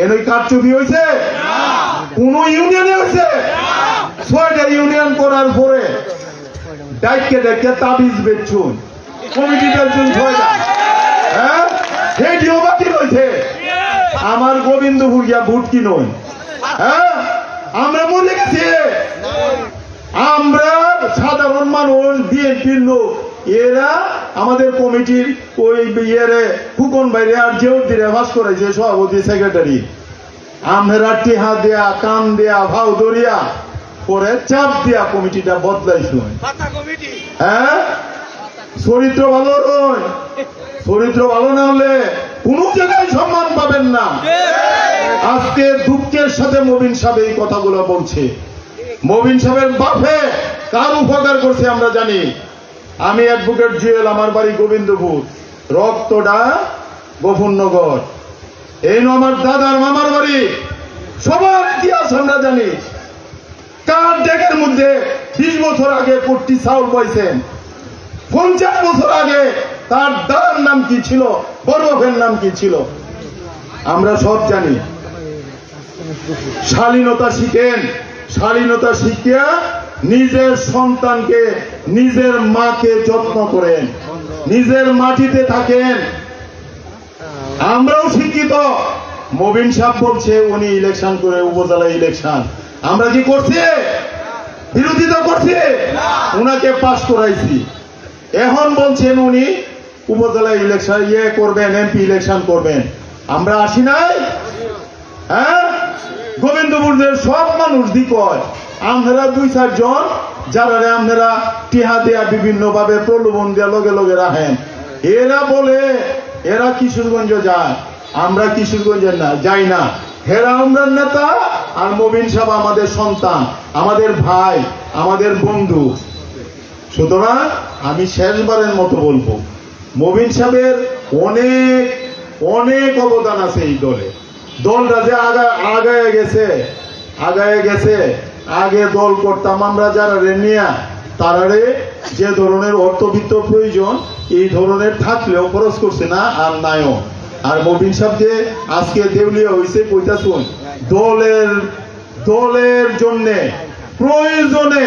এন কারচুপি হয়েছে কোন ইউনিয়নে হয়েছে? 6টা ইউনিয়ন করার পরে ডাইকে ডাইকে তাবিজ বেচুন কমিটিদের জন্য 6টা, হ্যাঁ সেটিও বাতিল হয়েছে। আমার গোবিন্দপুর গিয়া ভোট কিনুন, হ্যাঁ আমরা মনে গেছি আমরা সাধারণ মানুষ বিএনপির লোক, এরা আমাদের কমিটির ওই ইয়েরে ফুকন বাইরে আর যেও দিরে ভাস করেছে সভাপতি সেক্রেটারি, আমরা টিহা দেয়া কান দেয়া ভাও দরিয়া পরে চাপ দিয়া কমিটিটা বদলাইছুন। হ্যাঁ চরিত্র ভালো নয়, চরিত্র ভালো না হলে কোন জায়গায় সম্মান পাবেন না। আজকে দুঃখের সাথে মবিন সাহেব এই কথাগুলো বলছে। মবিন সাহেবের বাপে কার উপকার করছে আমরা জানি। আমি অ্যাডভোকেট জুয়েল, আমার বাড়ি গোবিন্দপুর, রক্তটা গোফুরনগর, এই আমার দাদার মামার বাড়ি, সবার ইতিহাস আমরা জানি। কার ডেকের মধ্যে 20 বছর আগে কোটি চাউল পাইছেন, 50 বছর আগে তার দাদার নাম কি ছিল, বড় বাপের নাম কি ছিল, আমরা সব জানি। শালীনতা শিখেন, শালীনতা শিখিয়া নিজের সন্তানকে নিজের মাকে যত্ন করেন, নিজের মাটিতে থাকেন। আমরাও শিক্ষিত। মবিন সাহেব বলছে উনি ইলেকশন করে উপজেলা ইলেকশন, আমরা কি করছি? বিরোধিতা করছি, উনাকে পাস করাইছি। এখন বলছেন উনি উপজেলা ইলেকশন করবেন, এমপি ইলেকশন করবেন, আমরা আসি নাই। হ্যাঁ গোবিন্দপুরের সব মানুষ দিকয় আপনারা 2-4 জন যারা আপনারা টিহা দেয়া বিভিন্ন ভাবে প্রলোভন দেওয়া লগে লগে রাখেন, এরা বলে এরা কিশোরগঞ্জ যায়, আমরা কিশোরগঞ্জের না যাই না, হেরা আমরা নেতা আর মবিন সাহেব আমাদের সন্তান, আমাদের ভাই, আমাদের বন্ধু। সুতরাং আমি শেষবারের মতো বলবো, মবিন সাহেবের অনেক অনেক অবদান আছে এই দলে। দলটা যে আগায় গেছে, আগে দল করতাম আমরা যারা নিয়া তারারে যে ধরনের অর্থবিত্ত প্রয়োজন এই ধরনের থাকলেও খরচ করছে না আর নাইও। আর মবিন সাহেব যে আজকে দেউলিয়া হয়েছে কইতা শুন, দলের জন্য প্রয়োজনে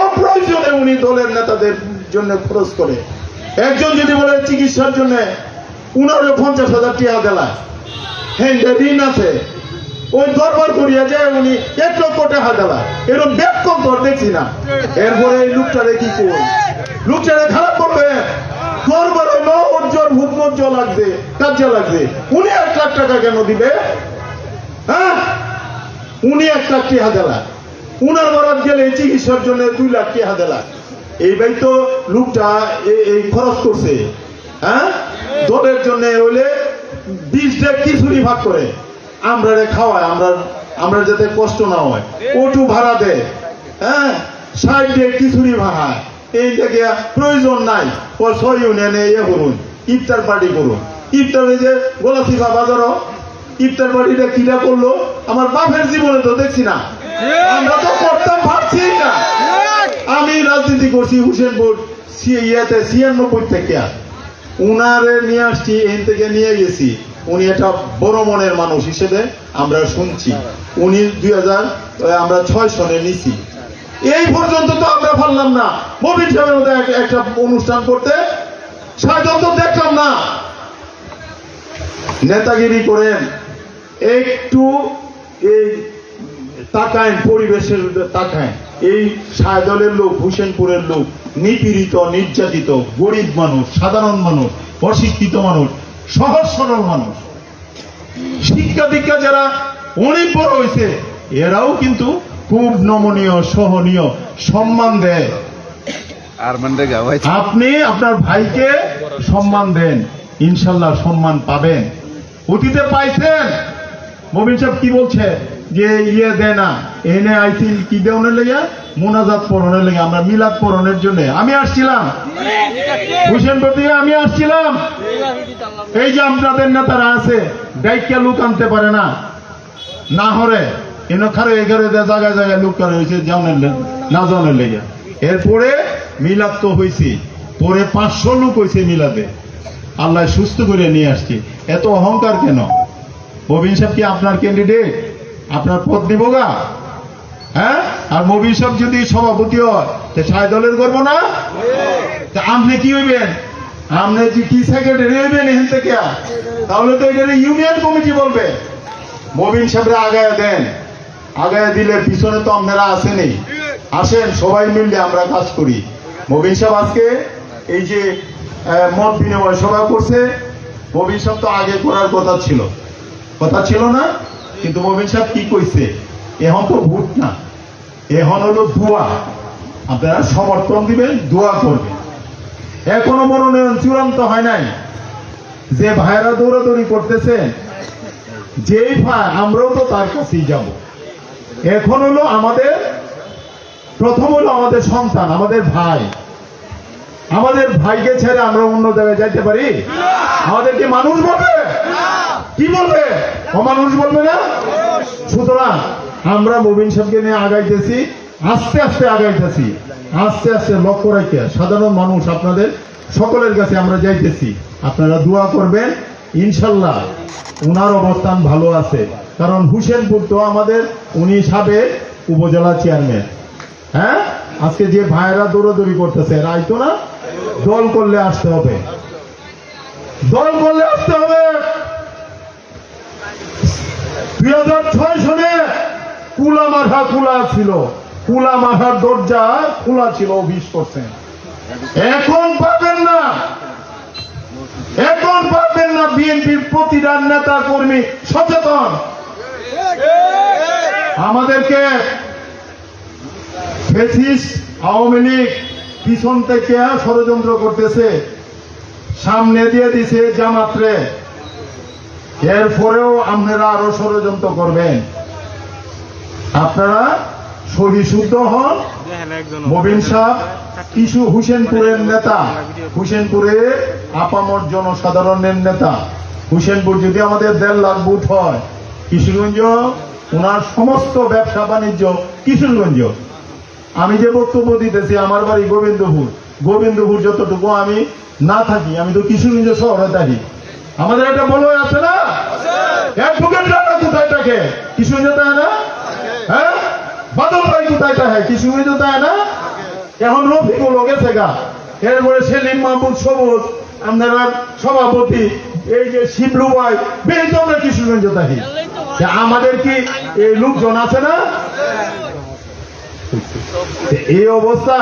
অপ্রয়োজনে উনি দলের নেতাদের জন্য খরচ করে। একজন যদি বলে চিকিৎসার জন্য 50,000 টাকা দেলায়, হ্যাঁ ঋণ আছে, ওই দরবার করিয়া যায় উনি 1 লক্ষ টাকা দেলায়, এরকম ব্যাপক দর দেখছি না। এরপরে এই লোকটারে কি করবে, লোকটারে খারাপ করবে, দরবার হইলো উজ্জ্বল হুকমত লাগছে, কাজে লাগছে, উনি 1 লাখ টাকা কেন দিবে? হ্যাঁ উনি 1 লাখ টাকা দেলায়, উনার বরাদ গেলে চিকিৎসার জন্য 2 লাখ টাকা দেলায়। এই ভাই তো লোকটা এই খরচ করছে। হ্যাঁ দলের জন্য হইলে 20টা খিচুড়ি ভাগ করে আমরা খাওয়ায়, আমরা যাতে কষ্ট না হয়, অটো ভাড়া দেয়, হ্যাঁ 60 খিচুড়ি ভাড়ায়। এই থেকে প্রয়োজন নাই 6 ইউনিয়নে করুন, ইফতার পার্টি করুন। ইফতারে যে গোলাচিপা বাজারও ইফতার পার্টিটা কিটা করলো আমার বাপের জীবনে তো দেখছি না, আমরা তো করতাম ভাবছি না। আমি রাজনীতি করছি হুসেনপুর 96 থেকে, উনারে নিয়ে আসছি, এখান থেকে নিয়ে গেছি। উনি একটা বড় মনের মানুষ হিসেবে আমরা শুনছি, উনি 2006 সনে নিছি। এই পর্যন্ত তো আমরা পারলাম না মবিন সাহেবের মধ্যে একটা অনুষ্ঠান করতে, সাধারণ তো দেখলাম না। নেতাগিরি করেন, একটু এই তাকায়, পরিবেশের তাকায়। এই সায়দলের লোক, হুসেনপুরের লোক নিপীড়িত, নির্যাতিত, গরিব মানুষ, সাধারণ মানুষ, অশিক্ষিত মানুষ, সহজ সরল মানুষ, শিক্ষা দীক্ষা যারা অনেক বড় হয়েছে, এরাও কিন্তু খুব নমনীয়, সহনীয়, সম্মান দেয়। আপনি আপনার ভাইকে সম্মান দেন, ইনশাল্লাহ সম্মান পাবেন। অতীতে পাইছেন, মবিন সাহেব কি বলছে যে ইয়ে দেয় না, এনে আইসি কি দেওয়ার লেগে, মোনাজাত পড়ানোর লেগে, আমরা মিলাদ পড়ানোর জন্য আমি আসছিলাম, হুসেনপুর থেকে আমি আসছিলাম। এই যে আপনাদের নেতারা আছে, ডাইকা লোক আনতে পারে না, না হরে এনে খারে এগারে জায়গায় জায়গায় লোক করে হয়েছে না জানার লেগে। এরপরে মিলাদ তো হয়েছে, পরে 500 লোক হয়েছে মিলাদে, আল্লাহ সুস্থ করে নিয়ে আসছি। এত অহংকার কেন? মবিন সাহেব কি আপনার ক্যান্ডিডেট? আপনার পদ দিব গা? হ্যাঁ? আর মবিন সাহেব যদি সভাপতি হয় তা ছায় দলের করবো না? তা আপনি কি হইবেন? আপনি কি সেক্রেটারি হইবেন এখান থেকে? তাহলে তো এটা ইউনিয়ন কমিটি বলবে। মবিন সাহেবরা আগায় দেন, আগায় দিলে পিছনে তো আপনারা আসেনি, আসেন সবাই মিললে আমরা কাজ করি। মবিন সাহেব আজকে এই যে মত বিনিময় সভা করছে, মবিন সাহেব তো আগে করার কথা ছিল না, কিন্তু মবিন সাহেব কি কইছে, এখন তো ভোট না, এখন হলো দোয়া, আপনারা সমর্থন দিবেন, দোয়া করবেন। এখনো মনোনয়ন চূড়ান্ত হয় নাই, যে ভাইরা দৌড়াদৌড়ি করতেছে, যেই ভাই আমরাও তো তার কাছেই যাব। এখন হলো আমাদের প্রথম হলো আমাদের সন্তান, আমাদের ভাই, আমাদের ভাইকে ছেড়ে আমরা অন্য জায়গায় যাইতে পারি? আমাদেরকে মানুষ বলবে? কি বলবে? অমানুষ বলবে না? সুতরাং আমরা মবিন সাহেবকে নিয়ে আগাইতেছি, আস্তে আস্তে আগাইতেছি, আস্তে আস্তে লক্ষ্য রাখে সাধারণ মানুষ আপনাদের সকলের কাছে আমরা যাইতেছি। আপনারা দোয়া করবেন, ইনশাল্লাহ উনার অবস্থান ভালো আছে। কারণ হুসেনপুর তো আমাদের, উনি সাবেক উপজেলা চেয়ারম্যান। হ্যাঁ, আজকে যে ভাইরা দৌড়াদৌড়ি করতেছে এরা আইতো না? দল করলে আসতে হবে, দল করলে আসতে হবে। 2006 সনে কুলা মাথা খোলা ছিল, কুলা মাথার দরজা খোলা ছিল 20%। এখন পাবেন না, এখন পাবেন না। বিএনপির প্রতিটা নেতা কর্মী সচেতন। আমাদেরকে ফ্যাসিস্ট আওয়ামী লীগ পিছন থেকে ষড়যন্ত্র করতেছে, সামনে দিয়ে দিছে জামাতরে, এরপরেও আপনারা আরো ষড়যন্ত্র করবেন। আপনারা সহিশুদ্ধ হন। মবিন সাহেব কিছু হুসেনপুরের নেতা, হুসেনপুরের আপামর জনসাধারণের নেতা। হুসেনপুর যদি আমাদের 1.5 লাখ বুথ হয়, কিশোরগঞ্জ ওনার সমস্ত ব্যবসা বাণিজ্য কিশোরগঞ্জ। আমি যে বক্তব্য দিতেছি, আমার বাড়ি গোবিন্দপুর, গোবিন্দপুর যতটুকু আমি না থাকি, আমি তো কিশোরগঞ্জ শহরে থাকি। আমাদের একটা বলো আছে না, অ্যাডভোকেট রানা কোথায় থাকে? কিশোরগঞ্জ তাই না? হ্যাঁ, বাদল ভাই কোথায় থাকে? কিশোরগঞ্জ তাই না? এখন রফিকুল গেছে গা, এরপরে সেলিম মাহমুদ সবুজ, আপনারা সভাপতি, এই যে শিবলু ভাই, বেশ তো আমরা কিশোরগঞ্জ থাকি। আমাদের কি এই লোকজন আছে না? এই অবস্থা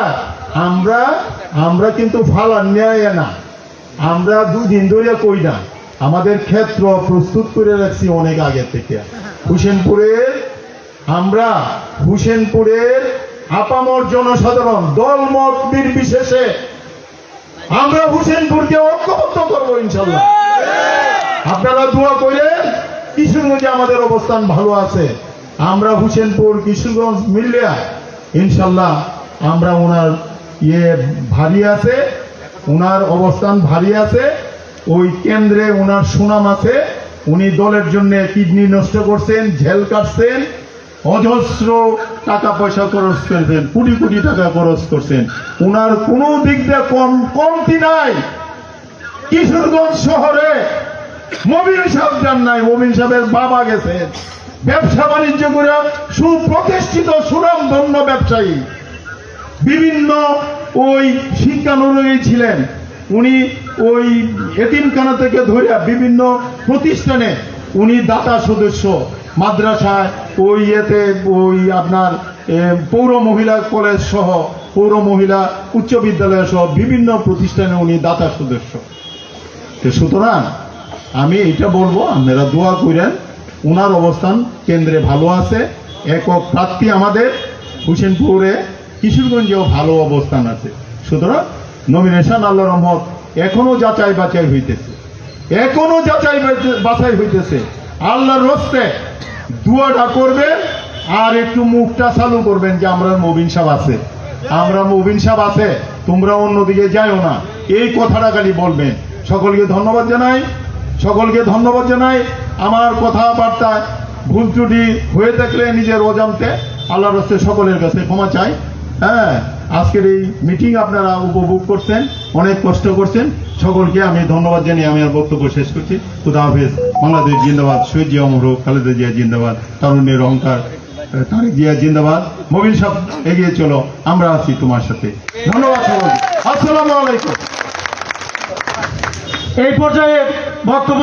আমরা কিন্তু ফালার ন্যায় না, আমরা 2 দিন ধরে কই না, আমাদের ক্ষেত্র প্রস্তুত করে রাখছি অনেক আগে থেকে। হুসেনপুরের আপামর জনসাধারণ দল মত নির্বিশেষে আমরা হুসেনপুরকে ঐক্যবদ্ধ করবো ইনশাল্লাহ। আপনারা দোয়া করেন, কিশোরগঞ্জে আমাদের অবস্থান ভালো আছে। আমরা হুসেনপুর কিশোরগঞ্জ মিললে ইনশাল্লাহ আমরা ওনার ভারী আছে, ওনার অবস্থান ভারী আছে, ওই কেন্দ্রে ওনার সুনাম আছে। উনি দলের জন্য কিডনি নষ্ট করছেন, জেল কাটছেন, অজস্র টাকা পয়সা খরচ করেছেন, কোটি কোটি টাকা খরচ করছেন। ওনার কোনো দিক দিয়ে কমতি নাই। কিশোরগঞ্জ শহরে মবিন সাহেব যান নাই, মবিন সাহেবের বাবা গেছেন, ব্যবসা বাণিজ্য করে সুপ্রতিষ্ঠিত সুনামধন্য ব্যবসায়ী, বিভিন্ন ওই শিক্ষানুরাগী ছিলেন। উনি ওই এতিমখানা থেকে ধরে বিভিন্ন প্রতিষ্ঠানে উনি দাতা সদস্য, মাদ্রাসায়, ওই আপনার পৌর মহিলা কলেজ সহ, পৌর মহিলা উচ্চ বিদ্যালয় সহ বিভিন্ন প্রতিষ্ঠানে উনি দাতা সদস্য। সুতরাং আমি এটা বলবো, আপনারা দোয়া করেন, ওনার অবস্থান কেন্দ্রে ভালো আছে। একক প্রার্থী আমাদের হুসেনপুরে, কিশোরগঞ্জেও ভালো অবস্থান আছে। সুতরাং নমিনেশন আল্লাহ রহমত এখনো যাচাই বাছাই হইতেছে, এখনো যাচাই বাছাই হইতেছে। আল্লাহর রস্তে দুয়াটা করবেন আর একটু মুখটা চালু করবেন যে আমরা মুবিন সাহেব আছে, আমরা মুবিন সাহেব আছে, তোমরা অন্যদিকে যাইও না, এই কথাটা খালি বলবেন। সকলকে ধন্যবাদ জানাই, সকলকে ধন্যবাদ জানাই। আমার কথাবার্তায় ভুল ত্রুটি হয়ে থাকলে নিজের অজান্তে আল্লাহর রাস্তে সকলের কাছে ক্ষমা চাই। হ্যাঁ, আজকের এই মিটিং আপনারা উপভোগ করছেন, অনেক কষ্ট করছেন, সকলকে আমি ধন্যবাদ জানিয়ে আমি আর বক্তব্য শেষ করছি। খুদা হাফেজ। বাংলাদেশ জিন্দাবাদ, শহীদ জিয়া অমর হোক, খালেদা জিয়া জিন্দাবাদ, তারুণ্যের অহংকার তারেক জিয়া জিন্দাবাদ। মবিন সাহেব এগিয়ে চলো, আমরা আছি তোমার সাথে। ধন্যবাদ সকলকে। আসসালামু আলাইকুম। এই পর্যায়ে বক্তব্য